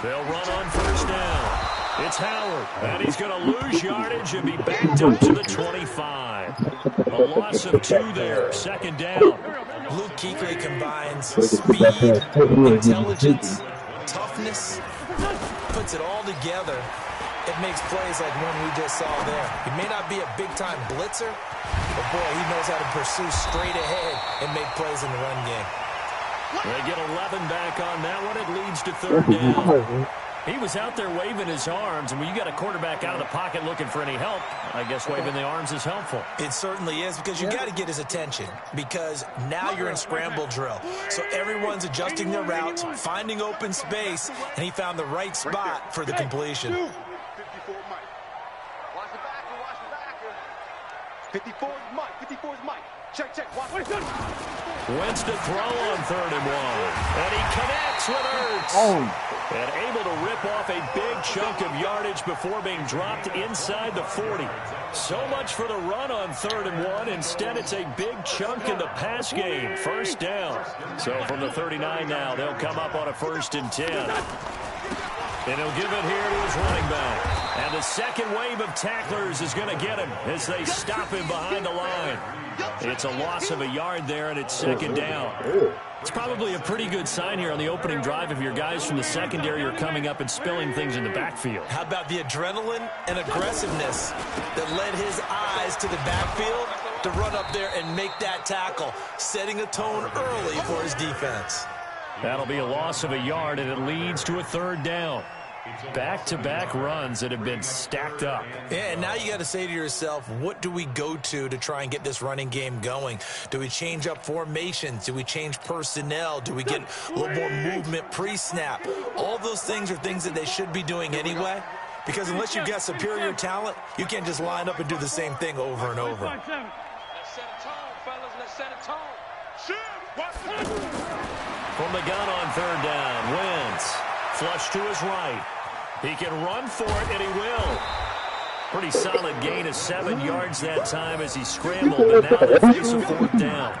Speaker 2: They'll run on first down. It's Howard, and he's going to lose yardage and be backed up to the 25. A loss of 2 there, second down.
Speaker 3: Luke Kuechly combines speed, intelligence, toughness, puts it all together. It makes plays like one we just saw there. He may not be a big-time blitzer, but boy, he knows how to pursue straight ahead and make plays in the run game.
Speaker 2: They get 11 back on that one. It leads to third down. He was out there waving his arms, and when you got a quarterback out of the pocket looking for any help, I guess waving the arms is helpful.
Speaker 3: It certainly is, because you got to get his attention, because now you're in scramble drill. So everyone's adjusting their routes, finding open space, and he found the right spot for the completion.
Speaker 6: 54 Mike. Watch the backer, watch the backer. 54 is Mike, 54 is Mike. Check, watch.
Speaker 2: Wentz to throw on 3rd and 1. And he connects with Ertz. And able to rip off a big chunk of yardage before being dropped inside the 40. So much for the run on 3rd and 1. Instead, it's a big chunk in the pass game. First down. So from the 39 now, they'll come up on a 1st and 10. And he'll give it here to his running back. And the second wave of tacklers is going to get him as they stop him behind the line. It's a loss of a yard there, and it's second down. It's probably a pretty good sign here on the opening drive if your guys from the secondary are coming up and spilling things in the backfield.
Speaker 3: How about the adrenaline and aggressiveness that led his eyes to the backfield to run up there and make that tackle, setting a tone early for his defense.
Speaker 2: That'll be a loss of a yard, and it leads to a third down. Back-to-back runs that have been stacked up.
Speaker 3: Yeah, and now you got to say to yourself, what do we go to try and get this running game going? Do we change up formations? Do we change personnel? Do we get a little more movement pre-snap? All those things are things that they should be doing anyway, because unless you've got superior talent, you can't just line up and do the same thing over and over.
Speaker 6: Let's set a tone, fellas. Let's set a tone.
Speaker 2: From the gun on 3rd down, Wentz. Flush to his right. He can run for it, and he will. Pretty solid gain of 7 yards that time as he scrambled, and now they face a 4th down.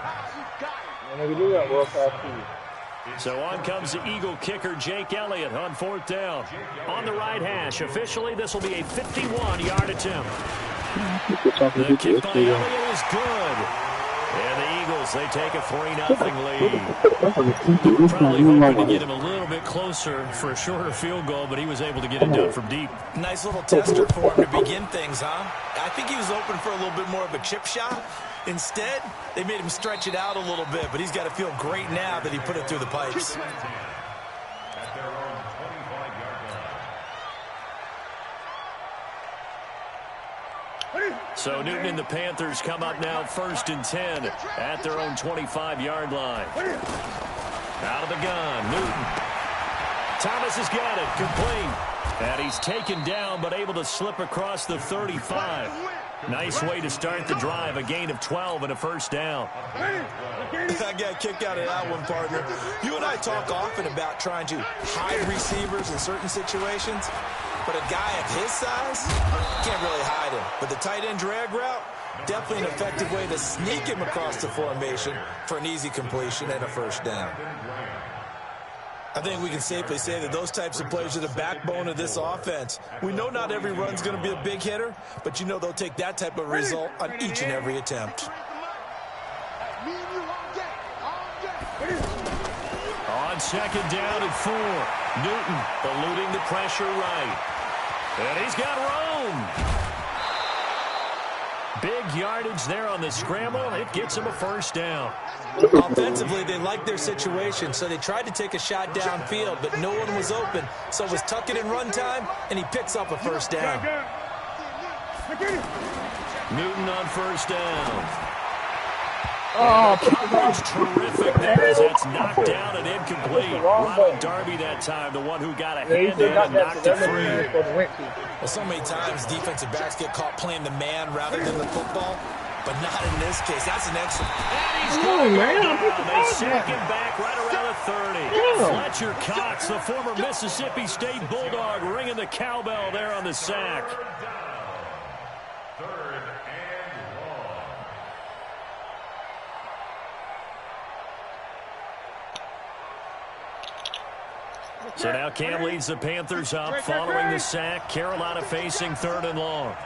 Speaker 2: So on comes the Eagle kicker, Jake Elliott, on 4th down. On the right hash, officially, this will be a 51-yard attempt. The kick by Elliott is good. And the Eagles, they take a 3-0 lead. They were probably hoping to get him a little bit closer for a shorter field goal, but he was able to get it done from deep.
Speaker 3: Nice little tester for him to begin things, huh? I think he was open for a little bit more of a chip shot. Instead, they made him stretch it out a little bit, but he's got to feel great now that he put it through the pipes.
Speaker 2: So Newton and the Panthers come up now 1st and 10 at their own 25-yard line. Out of the gun, Newton. Thomas has got it, complete. And he's taken down, but able to slip across the 35. Nice way to start the drive, a gain of 12 and a 1st down.
Speaker 3: I got kicked out of that one, partner. You and I talk often about trying to hide receivers in certain situations. But a guy of his size, can't really hide him. But the tight end drag route, definitely an effective way to sneak him across the formation for an easy completion and a 1st down. I think we can safely say that those types of plays are the backbone of this offense. We know not every run's going to be a big hitter, but you know they'll take that type of result on each and every attempt.
Speaker 2: On 2nd down and 4, Newton eluding the pressure right. And he's got Rome. Big yardage there on the scramble. It gets him a first down.
Speaker 3: Offensively, they liked their situation, so they tried to take a shot downfield, but no one was open. So it was tuck it in run time, and he picks up a first down.
Speaker 2: Newton on first down.
Speaker 5: Oh,
Speaker 2: Coverage terrific there as that's knocked down and incomplete. Ronald Darby that time, the one who got a hand in and knocked it free.
Speaker 3: Well, so many times defensive backs get caught playing the man rather than the football, but not in this case. That's an excellent.
Speaker 2: And he's going down. They sack him back right around the 30. Fletcher Cox, the former Mississippi State Bulldog, ringing the cowbell there on the sack. So now Cam leads the Panthers up following the sack. Carolina facing 3rd and long.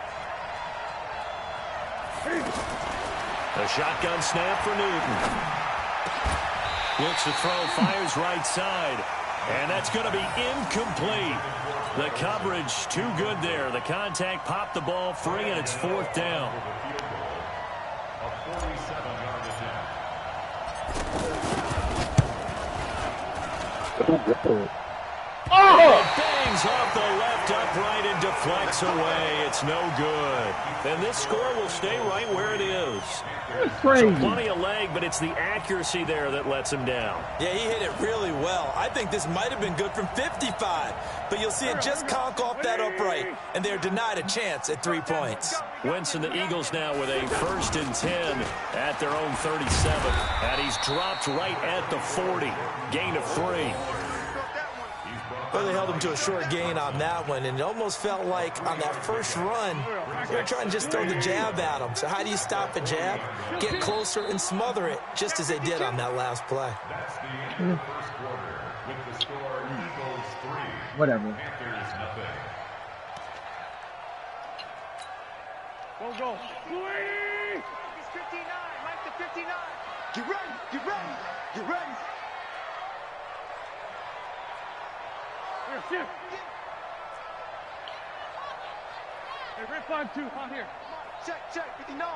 Speaker 2: A shotgun snap for Newton. Looks to throw, fires right side. And that's going to be incomplete. The coverage too good there. The contact popped the ball free, and it's 4th down.
Speaker 1: A 47-yard attempt.
Speaker 2: Oh! It bangs off the left upright and deflects away. It's no good. And this score will stay right where it is.
Speaker 5: That's crazy.
Speaker 2: So plenty of leg, but it's the accuracy there that lets him down.
Speaker 3: Yeah, he hit it really well. I think this might have been good from 55, but you'll see it just conk off that upright, and they're denied a chance at 3 points.
Speaker 2: Wentz and the Eagles now with a 1st and 10 at their own 37. And he's dropped right at the 40. Gain of 3.
Speaker 3: Well, they held him to a short gain on that one, and it almost felt like on that first run, they were trying to just throw the jab at him. So how do you stop a jab? Get closer and smother it, just as they did on that last play.
Speaker 1: That's the end of the first quarter with the score Eagles 3.
Speaker 5: Whatever.
Speaker 1: Panthers nothing.
Speaker 6: Go. He's 59. Mike the 59. Get ready. Shift. Hey, rip on 2, on here. Check, 59.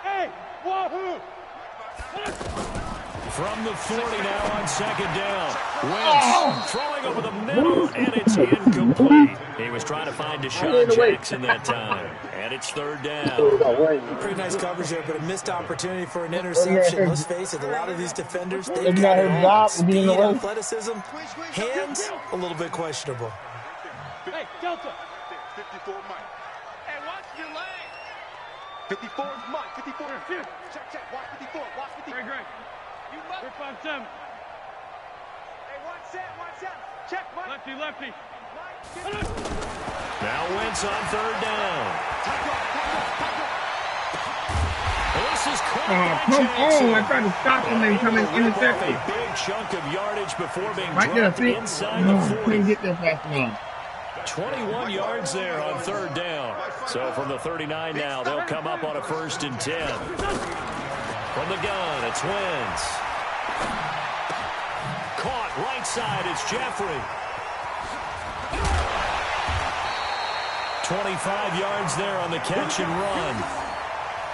Speaker 6: Hey, wahoo!
Speaker 2: From the 40 now on 2nd down. Wentz throwing over the middle, and it's incomplete. He was trying to find Deshaun Jackson that time. And it's 3rd down.
Speaker 3: Pretty nice coverage there, but a missed opportunity for an interception. Let's face it, a lot of these defenders, they've got it all. Speed, athleticism, hands, a little bit questionable.
Speaker 6: Hey, Delta. 54 Mike. Hey, watch your lane. 54 is Mike. 54. Check. Watch 54. Great. You left. Rip on 7. Hey, watch 7. Check, Mike. Lefty.
Speaker 2: Now Wentz on 3rd down. This is caught by Jackson.
Speaker 5: I tried to stop him and come and intercept
Speaker 2: A
Speaker 5: him.
Speaker 2: big chunk of yardage before being
Speaker 5: Right there,
Speaker 2: dropped inside the 40.
Speaker 5: Couldn't get there fast enough.
Speaker 2: 21 yards there on 3rd down. So from the 39 now, they'll come up on a 1st and 10. From the gun, it's Wentz. Caught right side, it's Jeffrey. 25 yards there on the catch and run.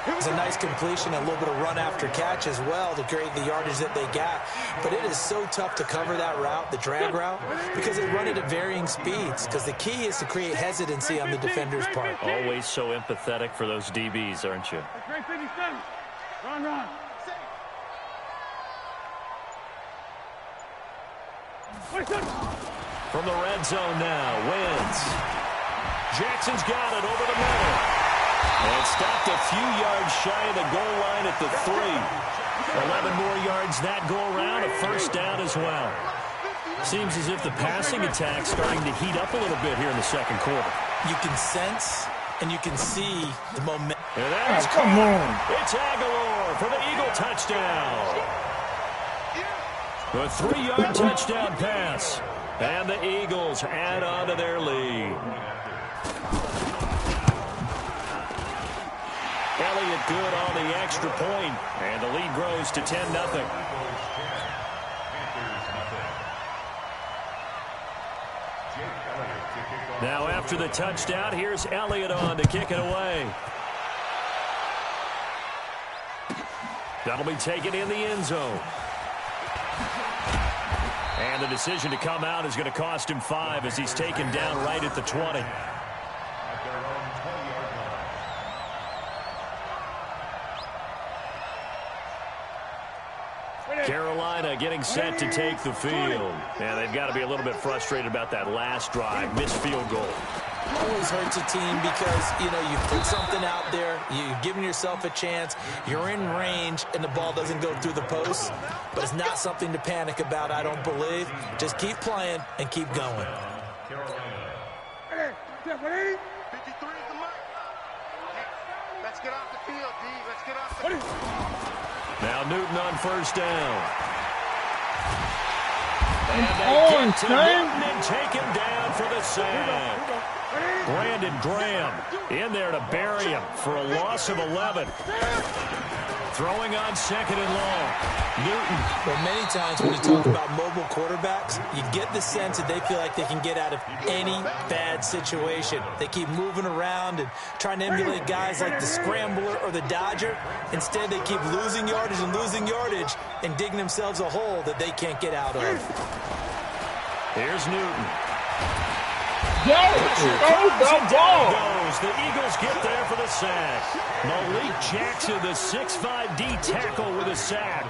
Speaker 3: It was a nice completion, a little bit of run after catch as well to create the yardage that they got. But it is so tough to cover that route, the drag route, because they run it at varying speeds. Because the key is to create hesitancy on the defender's part.
Speaker 2: Always so empathetic for those DBs, aren't you?
Speaker 6: Great 57. Run.
Speaker 2: From the red zone now, Wentz. Jackson's got it over the middle. And stopped a few yards shy of the goal line at the 3. 11 more yards that go around, a 1st down as well. Seems as if the passing attack's starting to heat up a little bit here in the 2nd quarter.
Speaker 3: You can sense and you can see the momentum.
Speaker 2: And that is
Speaker 5: Come on.
Speaker 2: It's Aguilar for the Eagle touchdown. A 3-yard touchdown pass. And the Eagles add on to their lead. Elliott good on the extra point, and the lead grows to 10-0. Now after the touchdown, here's Elliott on to kick it away. That'll be taken in the end zone. And the decision to come out is going to cost him 5 as he's taken down right at the 20. Carolina getting set to take the field. And they've got to be a little bit frustrated about that last drive. Missed field goal.
Speaker 3: Always hurts a team because, you know, you put something out there, you're giving yourself a chance, you're in range, and the ball doesn't go through the post. But it's not something to panic about, I don't believe. Just keep playing and keep going.
Speaker 6: 53 is the mark. Let's get off the field, D. Let's get off the field.
Speaker 2: Now Newton on first down. And
Speaker 5: on,
Speaker 2: they get to Newton and take him down for the sack. Brandon Graham in there to bury him for a loss of 11. Throwing on second and long. Newton.
Speaker 3: Well, many times when you talk about mobile quarterbacks, you get the sense that they feel like they can get out of any bad situation. They keep moving around and trying to emulate guys like the Scrambler or the Dodger. Instead, they keep losing yardage and digging themselves a hole that they can't get out of.
Speaker 2: Here's Newton.
Speaker 5: Yes,
Speaker 2: The Eagles get there for the sack. Malik Jackson, the 6'5" D tackle with a sack.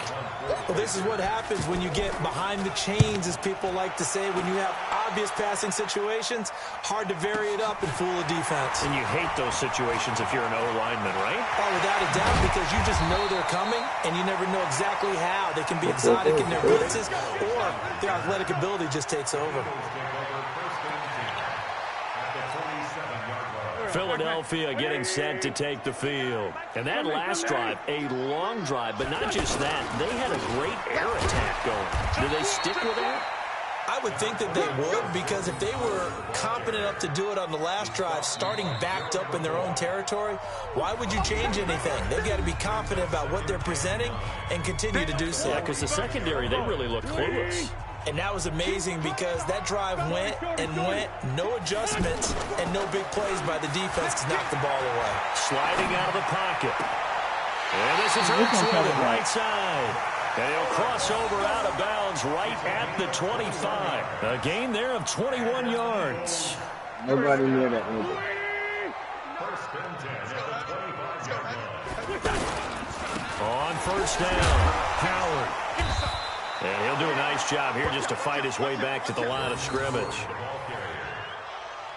Speaker 3: Well, this is what happens when you get behind the chains, as people like to say. When you have obvious passing situations, hard to vary it up and fool a defense.
Speaker 2: And you hate those situations if you're an O-lineman, right?
Speaker 3: Oh, without a doubt, because you just know they're coming, and you never know exactly how. They can be exotic in their blitzes, or their athletic ability just takes over.
Speaker 2: Philadelphia getting set to take the field. And that last drive, a long drive, but not just that. They had a great air attack going. Do they stick with that?
Speaker 3: I would think that they would, because if they were competent enough to do it on the last drive, starting backed up in their own territory, why would you change anything? They've got to be confident about what they're presenting and continue to do so.
Speaker 2: Yeah, because the secondary, they really look clueless.
Speaker 3: And that was amazing because that drive went and went, no adjustments, and no big plays by the defense to knock the ball away.
Speaker 2: Sliding out of the pocket. And this is Hurts with it right side. And he'll cross over out of bounds right at the 25. A gain there of 21 yards.
Speaker 5: Nobody near that nigga.
Speaker 2: On first down, Howard. And he'll do a nice job here just to fight his way back to the line of scrimmage.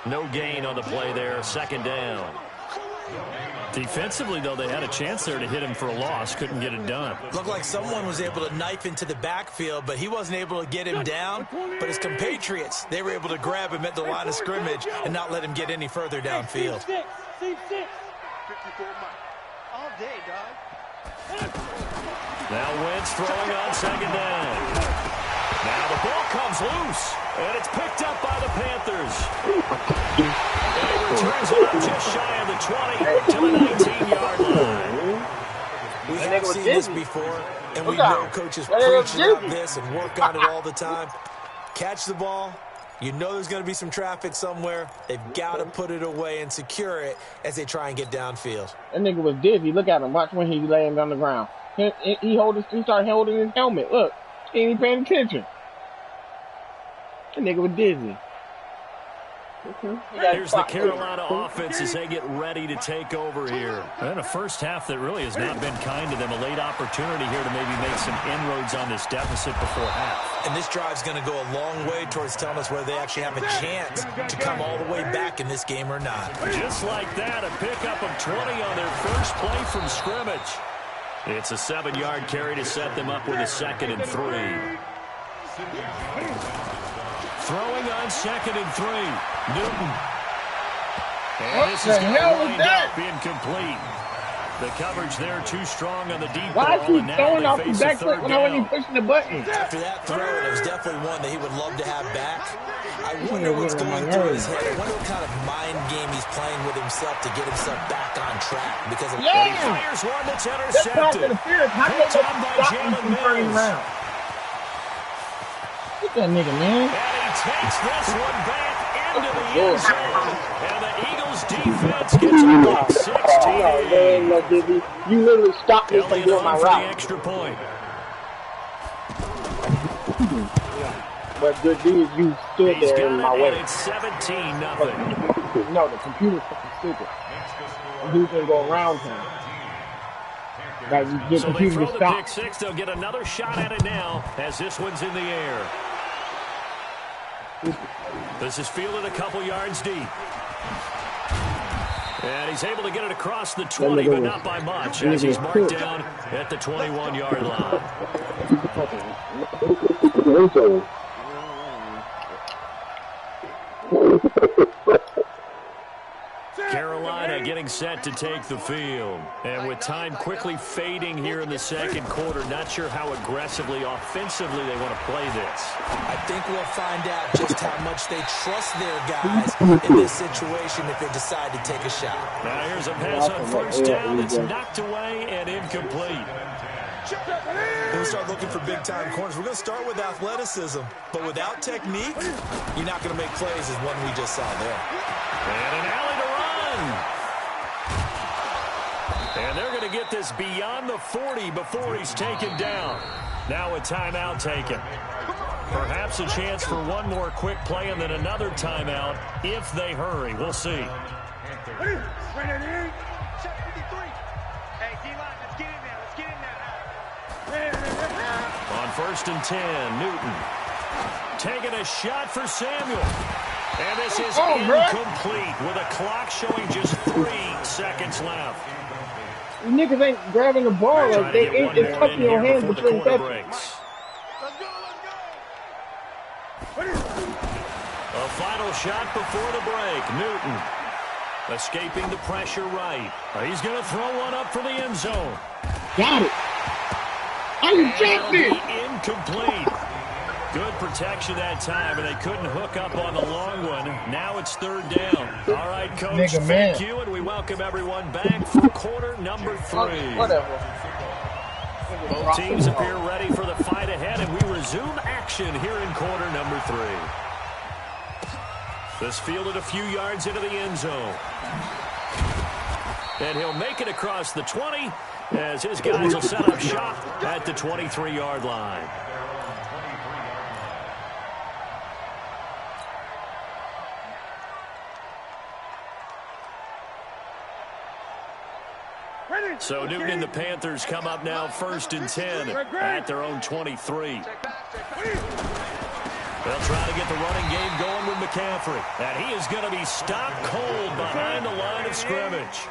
Speaker 2: No gain on the play there, second down. Defensively, though, they had a chance there to hit him for a loss. Couldn't get it done.
Speaker 3: Looked like someone was able to knife into the backfield, but he wasn't able to get him down. But his compatriots, they were able to grab him at the line of scrimmage and not let him get any further downfield.
Speaker 6: 54 all day, dog.
Speaker 2: Now Wentz throwing on second down. Now the ball comes loose, and it's picked up by the Panthers. And he returns it up just shy of the 20 to the 19-yard line.
Speaker 3: We have seen this before, and we know coaches preach about this and work on it all the time. Catch the ball. You know there's going to be some traffic somewhere. They've got to put it away and secure it as they try and get downfield.
Speaker 5: That nigga was dizzy. Look at him. Watch when he laying on the ground. He started holding his helmet. Look, he ain't paying attention. That nigga was dizzy.
Speaker 2: Here's the Carolina offense as they get ready to take over here. And a first half that really has not been kind to them. A late opportunity here to maybe make some inroads on this deficit before half.
Speaker 3: And this drive's going to go a long way towards telling us whether they actually have a chance to come all the way back in this game or not.
Speaker 2: Just like that, a pickup of 20 on their first play from scrimmage. It's a 7-yard carry to set them up with a 2nd and 3. Throwing on 2nd and 3. Newton. And this is going to wind up incomplete. The coverage there too strong on the deep ball.
Speaker 5: Why is he throwing off the back foot when I wasn't even pushing the button?
Speaker 3: After that throw, it was definitely one that he would love to have back. I wonder what's going through his head. I wonder what kind of mind game he's playing with himself to get himself back on track. Because of
Speaker 2: he fires one that's intercepted. Picked up by Jalen Mills.
Speaker 5: Get that nigga, man.
Speaker 2: And he takes this one back into the end zone. And the Eagles defense gets a buck 16.
Speaker 5: You literally stopped me from doing my
Speaker 2: for
Speaker 5: route.
Speaker 2: the extra point.
Speaker 5: But the dude, you stood
Speaker 2: He's
Speaker 5: there
Speaker 2: got
Speaker 5: in my
Speaker 2: it,
Speaker 5: way.
Speaker 2: and it's 17-0.
Speaker 5: No, the computer's fucking stupid. The dude can go around him. Like, you get
Speaker 2: So they
Speaker 5: computer
Speaker 2: throw
Speaker 5: to
Speaker 2: the
Speaker 5: stop.
Speaker 2: pick six. They'll get another shot at it now as this one's in the air. This is fielded a couple yards deep. And he's able to get it across the 20, but not by much, as he's marked down at the 21-yard line. Carolina getting set to take the field. And with time quickly fading here in the second quarter, not sure how aggressively, offensively they want to play this.
Speaker 3: I think we'll find out just how much they trust their guys in this situation if they decide to take a shot.
Speaker 2: Now here's a pass on first down that's knocked away and incomplete.
Speaker 3: When we start looking for big-time corners, we're going to start with athleticism. But without technique, you're not going to make plays as one we just saw there.
Speaker 2: And an alley to run. And they're going to get this beyond the 40 before he's taken down. Now a timeout taken. Perhaps a chance for one more quick play and then another timeout if they hurry. We'll see. On first and 10, Newton taking a shot for Samuel. And this is incomplete with a clock showing just 3 seconds left.
Speaker 5: You niggas ain't grabbing the ball like they ain't just touching your hands between touches.
Speaker 2: A final shot before the break. Newton escaping the pressure right. He's going to throw one up for the end zone.
Speaker 5: Got it. I rejected.
Speaker 2: Incomplete. Good protection that time, and they couldn't hook up on the long one. Now it's third down. All right, Coach, thank you, and we welcome everyone back for quarter number 3.
Speaker 5: Whatever.
Speaker 2: Both teams appear ready for the fight ahead, and we resume action here in quarter number 3. This fielded a few yards into the end zone. And he'll make it across the 20 as his guys will set up shop at the 23-yard line. So Newton and the Panthers come up now first and 10 at their own 23. They'll try to get the running game going with McCaffrey. And he is going to be stopped cold behind the line of scrimmage.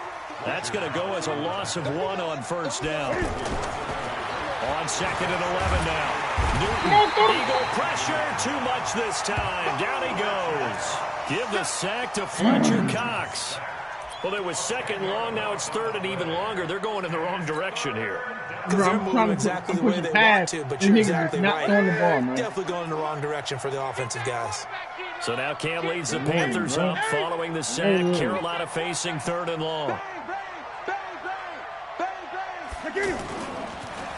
Speaker 2: That's going to go as a loss of 1 on first down. On second and 11 now. Newton, Eagle pressure, too much this time. Down he goes. Give the sack to Fletcher Cox. Well, it was second and long, now it's third and even longer. They're going in the wrong direction here.
Speaker 3: Because they're moving exactly the way they want to, but you're exactly right. Definitely going in the wrong direction for the offensive guys.
Speaker 2: So now Cam leads the Panthers up following the sack. Carolina facing third and long.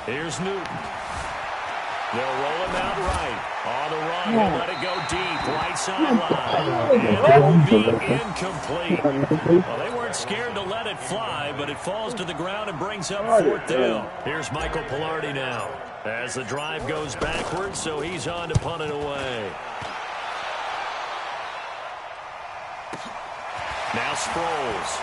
Speaker 2: Here's Newton. They'll roll him out right. On the run, he'll let it go deep, right sideline. And that will be incomplete. Well, they weren't scared to let it fly, but it falls to the ground and brings up fourth down. Here's Michael Pilardi now as the drive goes backwards, so he's on to punt it away. Now Sproles.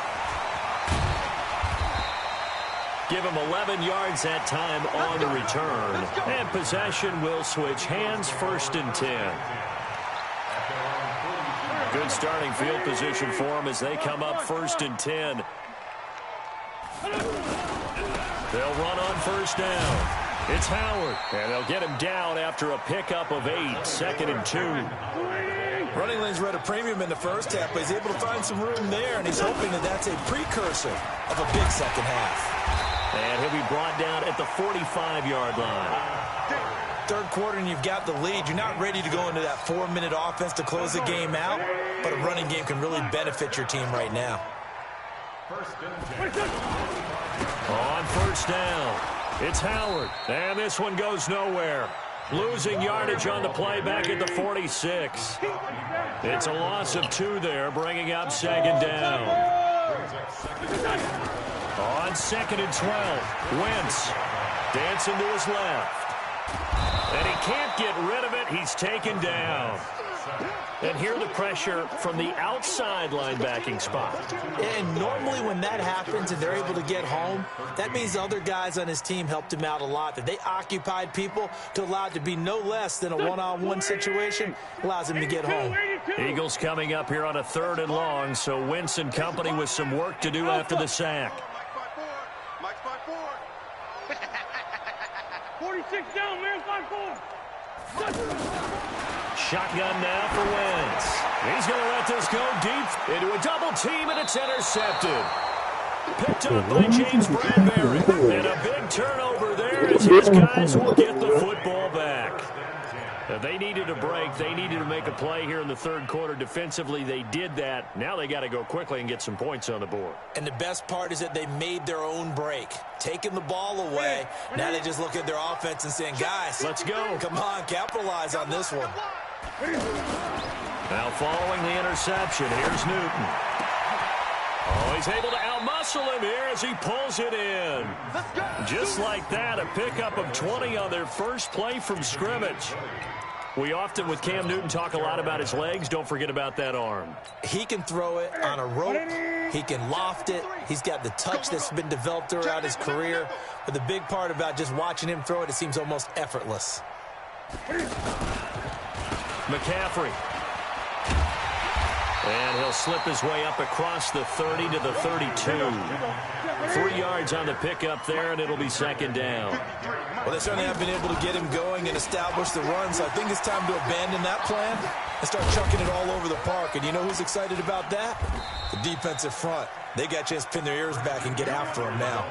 Speaker 2: Give him 11 yards that time on the return. And possession will switch hands, first and 10. Good starting field position for them as they come up first and 10. They'll run on first down. It's Howard. And they'll get him down after a pickup of 8, second and 2.
Speaker 3: Running lanes were at a premium in the first half, but he's able to find some room there, and he's hoping that that's a precursor of a big second half.
Speaker 2: And he'll be brought down at the 45-yard line.
Speaker 3: Third quarter and you've got the lead. You're not ready to go into that 4-minute offense to close the game out, but a running game can really benefit your team right now.
Speaker 2: On first down, it's Howard. And this one goes nowhere. Losing yardage on the play back at the 46. It's a loss of 2 there, bringing up second down. On 2nd and 12, Wentz dancing to his left. And he can't get rid of it. He's taken down. And here the pressure from the outside linebacking spot.
Speaker 3: And normally when that happens and they're able to get home, that means other guys on his team helped him out a lot. That they occupied people to allow it to be no less than a one-on-one situation, allows him to get home.
Speaker 2: Eagles coming up here on a 3rd and long, so Wentz and company with some work to do after the sack.
Speaker 6: Mike's 5-4. 46 down, man, 5-4.
Speaker 2: Shotgun now for Wentz. He's going to let this go deep into a double team, and it's intercepted. Picked up by James Bradbury. And a big turnover there as his guys will get the football back. Now, they needed a break. They needed to make a play here in the 3rd quarter. Defensively, they did that. Now they got to go quickly and get some points on the board.
Speaker 3: And the best part is that they made their own break. Taking the ball away. Now they just look at their offense and saying, guys,
Speaker 2: let's go.
Speaker 3: Come on, capitalize on this one.
Speaker 2: Now following the interception, here's Newton. Oh, he's able to outmuscle him here as he pulls it in. Just like that, a pickup of 20 on their first play from scrimmage. We often, with Cam Newton, talk a lot about his legs. Don't forget about that arm.
Speaker 3: He can throw it on a rope. He can loft it. He's got the touch that's been developed throughout his career. But the big part about just watching him throw it, it seems almost effortless.
Speaker 2: McCaffrey. And he'll slip his way up across the 30 to the 32. 3 yards on the pickup there, and it'll be 2nd down.
Speaker 3: Well, they certainly have been able to get him going and establish the run, so I think it's time to abandon that plan and start chucking it all over the park. And you know who's excited about that? The defensive front. They got a chance to pin their ears back and get after him now.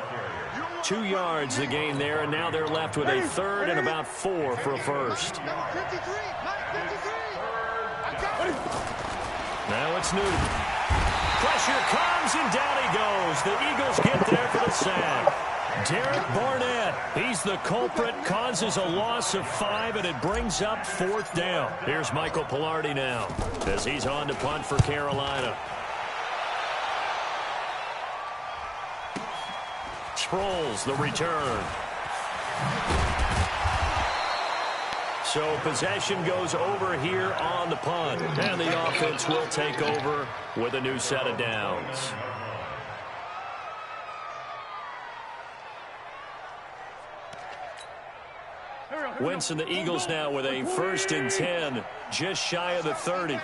Speaker 2: 2 yards the gain there, and now they're left with a 3rd and about 4 for a first. Now it's Newton. Pressure comes, and down he goes. The Eagles get there for the sack. Derek Barnett, he's the culprit, causes a loss of 5, and it brings up 4th down. Here's Michael Pilardi now as he's on to punt for Carolina. Sproles, the return. So possession goes over here on the punt, and the offense will take over with a new set of downs. Wentz and the Eagles now with a 1st and 10, just shy of the 30.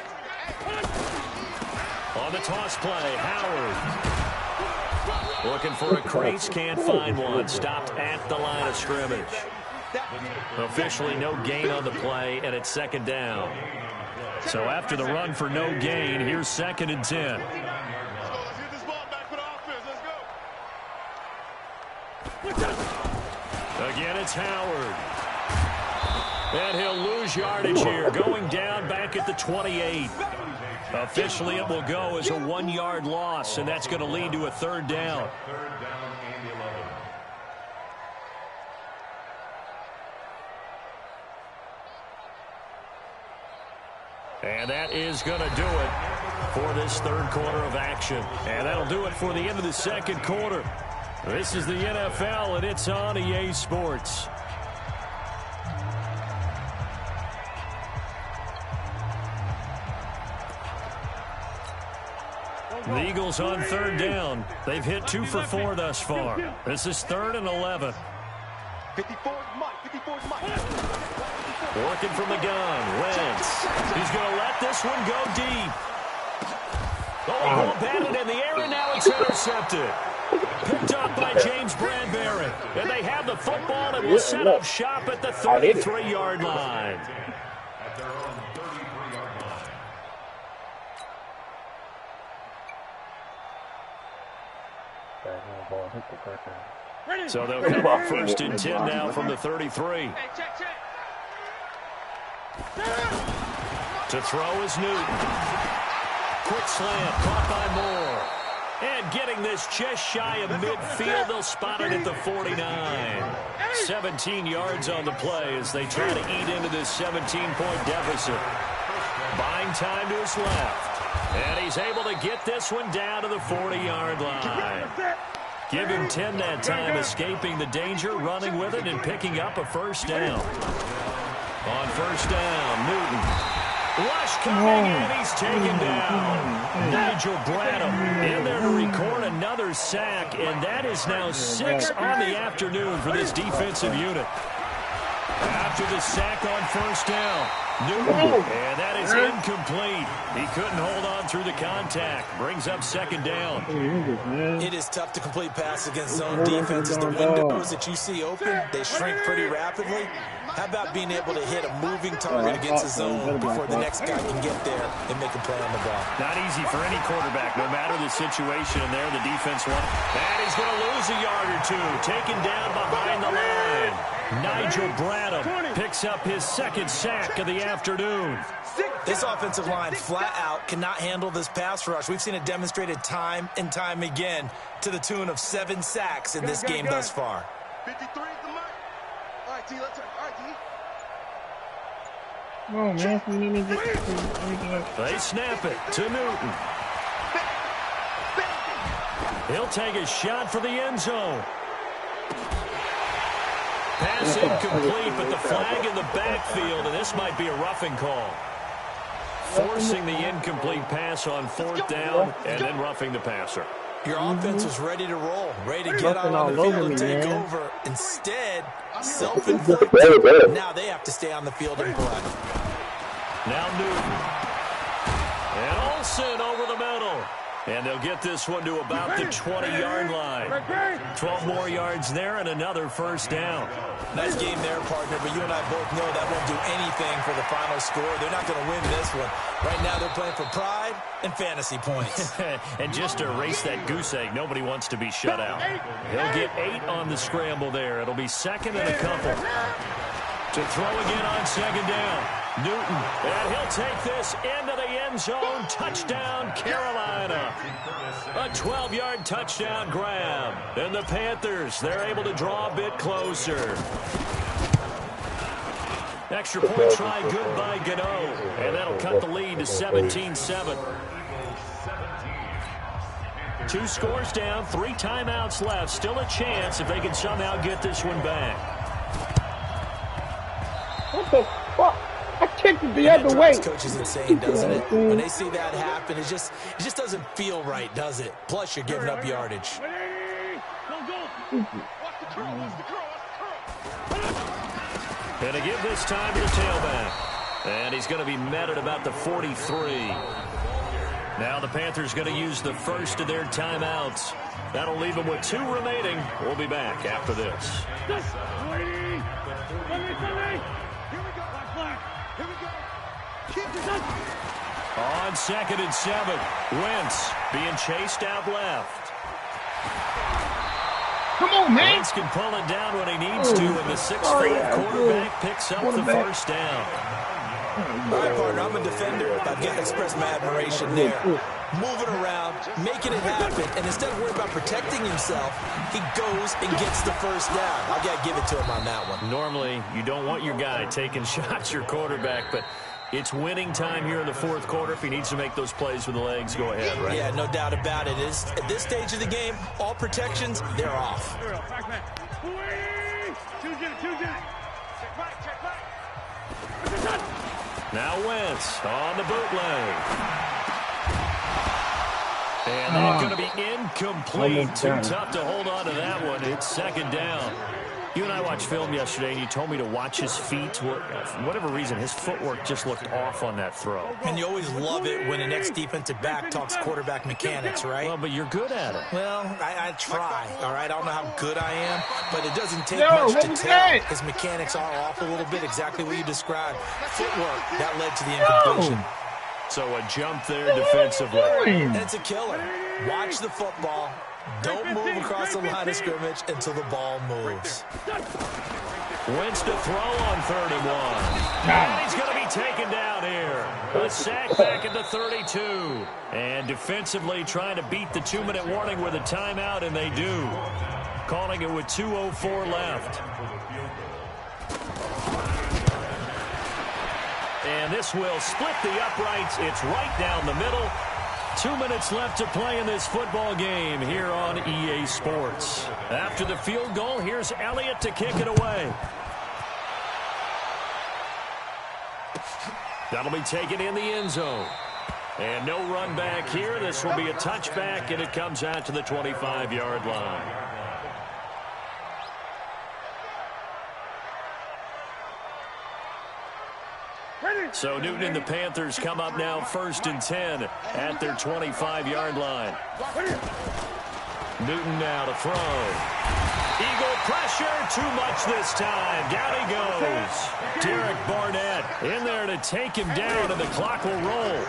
Speaker 2: On the toss play, Howard. Looking for a crease, can't find one. Stopped at the line of scrimmage. Officially no gain on the play, and it's 2nd down. So after the run for no gain, here's 2nd and 10.
Speaker 6: Let's get this ball back for the offense. Let's go.
Speaker 2: Again, it's Howard. And he'll lose yardage here, going down back at the 28. Officially, it will go as a 1-yard loss, and that's going to lead to a 3rd down. And that is going to do it for this 3rd quarter of action. And that'll do it for the end of the 2nd quarter. This is the NFL, and it's on EA Sports. The Eagles on 3rd down. They've hit 2 for 4 thus far. This is 3rd and 11.
Speaker 6: 54's Mike. 54's Mike.
Speaker 2: Working from the gun. Wentz. He's going to let this one go deep. Oh, he will bat it in the air, and now it's intercepted. Picked up by James Bradbury. And they have the football and will set up shop at the 33-yard line. So they'll come up 1st and 10 now from the 33. To throw is Newton. Quick slant, caught by Moore. And getting this just shy of midfield, they'll spot it at the 49. 17 yards on the play as they try to eat into this 17-point deficit. Buying time to his left. And he's able to get this one down to the 40-yard line. Give him 10 that time, escaping the danger, running with it, and picking up a first down. On first down, Newton. Rush coming, and he's taken down. Nigel Bradham in there to record another sack, and that is now 6 on the afternoon for this defensive unit. After the sack on first down, Newton, and that is incomplete. He couldn't hold on through the contact. Brings up second down.
Speaker 3: It is tough to complete passes against zone defenses. The windows that you see open, they shrink pretty rapidly. How about being able to hit a moving target against a zone before the next guy can get there and make a play on the ball?
Speaker 2: Not easy for any quarterback, no matter the situation. And there, the defense won. And he's going to lose a yard or two. Taken down behind the line. Nigel Bradham picks up his second sack of the afternoon.
Speaker 3: This offensive line flat out cannot handle this pass rush. We've seen it demonstrated time and time again to the tune of 7 sacks in this game thus far.
Speaker 6: 53 is the mark. All right, T, let's turn. All right, T.
Speaker 5: No, man. We need to get everything up.
Speaker 2: They snap it to Newton. He'll take a shot for the end zone. Pass incomplete, but the flag in the backfield, and this might be a roughing call. Forcing the incomplete pass on fourth down, and then roughing the passer.
Speaker 3: Your offense was ready to roll, ready to get out on the field and take over. Instead, self-inflicted. Now they have to stay on the field and play.
Speaker 2: Now Newton. And Olsen over the middle. And they'll get this one to about the 20-yard line. 12 more yards there and another first down.
Speaker 3: Nice game there, partner, but you and I both know that won't do anything for the final score. They're not going to win this one. Right now they're playing for pride and fantasy points.
Speaker 2: And just to erase that goose egg, nobody wants to be shut out. He'll get 8 on the scramble there. It'll be second and a couple. To throw again on second down. Newton, and he'll take this into the end zone. Touchdown, Carolina. A 12-yard touchdown grab. And the Panthers, they're able to draw a bit closer. Extra point try good by Gano. And that'll cut the lead to 17-7. 2 scores down, 3 timeouts left. Still a chance if they can somehow get this one back.
Speaker 5: What the fuck? I kicked it the other way.
Speaker 3: Coach is insane, doesn't it? When they see that happen, it just doesn't feel right, does it? Plus, you're giving up yardage.
Speaker 2: And to give this time to the tailback. And he's going to be met at about the 43. Now the Panthers going to use the first of their timeouts. That'll leave them with 2 remaining. We'll be back after this. On 2nd and 7, Wentz being chased out left.
Speaker 5: Come on, man.
Speaker 2: Wentz can pull it down when he needs to, and the 6'5" quarterback picks up the first down.
Speaker 3: All right, partner, I'm a defender. I've got to express my admiration there. Moving around, making it happen, and instead of worrying about protecting himself, he goes and gets the first down. I've got to give it to him on that one.
Speaker 2: Normally, you don't want your guy taking shots, your quarterback, but it's winning time here in the 4th quarter. If he needs to make those plays with the legs, go ahead, right?
Speaker 3: Yeah, no doubt about it. At this stage of the game, all protections, they're off.
Speaker 2: Now Wentz on the bootleg. And that's going to be incomplete. Too tough to hold on to that one. It's second down. You and I watched film yesterday, and you told me to watch his feet. For whatever reason, his footwork just looked off on that throw.
Speaker 3: And you always love it when an ex-defensive back talks quarterback mechanics, right?
Speaker 2: Well, but you're good at it.
Speaker 3: Well, I try, all right? I don't know how good I am, but it doesn't take much to tell. His mechanics are off a little bit, exactly what you described. Footwork, that led to the incompletion.
Speaker 2: So a jump there defensively.
Speaker 3: And it's a killer. Watch the football. Don't move across the line of scrimmage until the ball moves.
Speaker 2: Wentz to throw on 31. And he's going to be taken down here. A sack back at the 32. And defensively trying to beat the 2-minute warning with a timeout, and they do. Calling it with 2:04 left. And this will split the uprights. It's right down the middle. 2 minutes left to play in this football game here on EA Sports. After the field goal, here's Elliott to kick it away. That'll be taken in the end zone. And no run back here. This will be a touchback, and it comes out to the 25-yard line. So Newton and the Panthers come up now 1st and 10 at their 25-yard line. Newton now to throw. Eagle pressure, too much this time. Down he goes. Derek Barnett in there to take him down, and the clock will roll.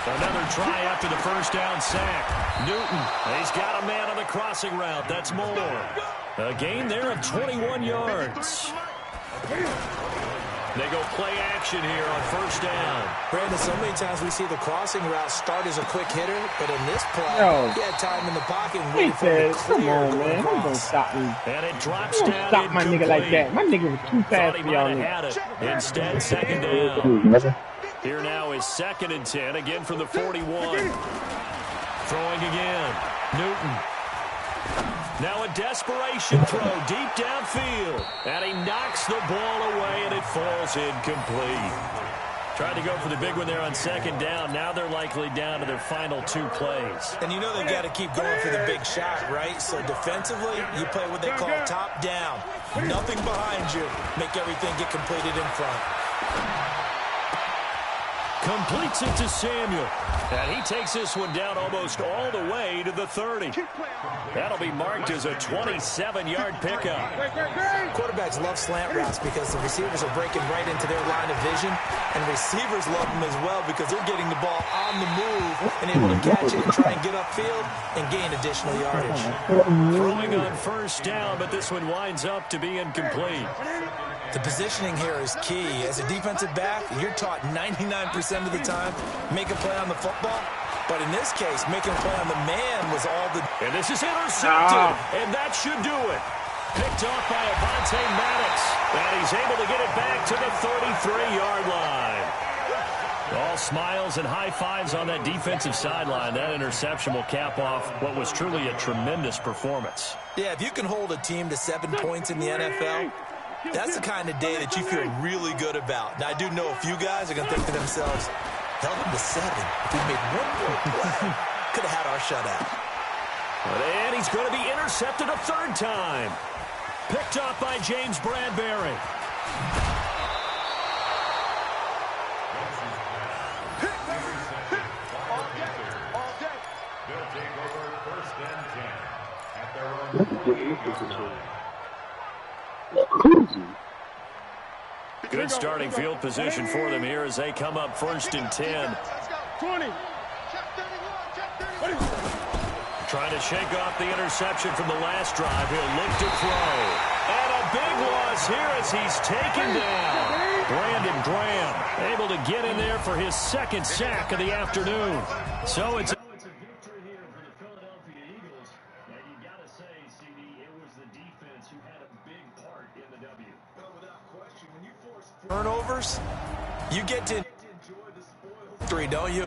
Speaker 2: Another try after the first down sack. Newton, he's got a man on the crossing route. That's more. A gain there of 21 yards. They go play action here on first down.
Speaker 3: Brandon, so many times we see the crossing route start as a quick hitter, but in this play, he had time in the pocket and waited for the clear.
Speaker 5: Come on, man. Don't go stop me.
Speaker 2: And it drops down.
Speaker 5: Stop my nigga like that. My nigga was too fast for y'all.
Speaker 2: Had it. Instead, second down. Here now is 2nd and 10, again from the 41. Throwing again. Newton. Now a desperation throw deep downfield. And he knocks the ball away, and it falls incomplete. Tried to go for the big one there on 2nd down. Now they're likely down to their final 2 plays.
Speaker 3: And you know they've got to keep going for the big shot, right? So defensively, you play what they call top down. Nothing behind you. Make everything get completed in front.
Speaker 2: Completes it to Samuel. And he takes this one down almost all the way to the 30. That'll be marked as a 27-yard pickup.
Speaker 3: Quarterbacks love slant routes because the receivers are breaking right into their line of vision. And receivers love them as well because they're getting the ball on the move and able to catch it and try and get upfield and gain additional yardage.
Speaker 2: Throwing on first down, but this one winds up to be incomplete.
Speaker 3: The positioning here is key. As a defensive back, you're taught 99% of the time, make a play on the football. But in this case, making a play on the man was all the...
Speaker 2: And this is intercepted, and that should do it. Picked off by Avonte Maddox, and he's able to get it back to the 33-yard line. All smiles and high fives on that defensive sideline. That interception will cap off what was truly a tremendous performance.
Speaker 3: Yeah, if you can hold a team to 7 points in the NFL... that's the kind of day that you feel really good about. Now, I do know a few guys are going to think to themselves, held them to 7. If we made 1 more play, could have had our shutout.
Speaker 2: And he's going to be intercepted a 3rd time. Picked up by James Bradbury.
Speaker 1: They'll take over 1st and 10 at their own.
Speaker 2: Good starting field position for them here as they come up 1st and 10.
Speaker 6: 20.
Speaker 2: Trying to shake off the interception from the last drive. He'll look to throw. And a big loss here as he's taken down. Brandon Graham able to get in there for his 2nd sack of the afternoon. So it's a victory here for the Philadelphia Eagles. And you got to say, CD, it was the defense who had a big part in the W. Without question, when you force
Speaker 3: turnovers, you get to enjoy the spoils, don't you?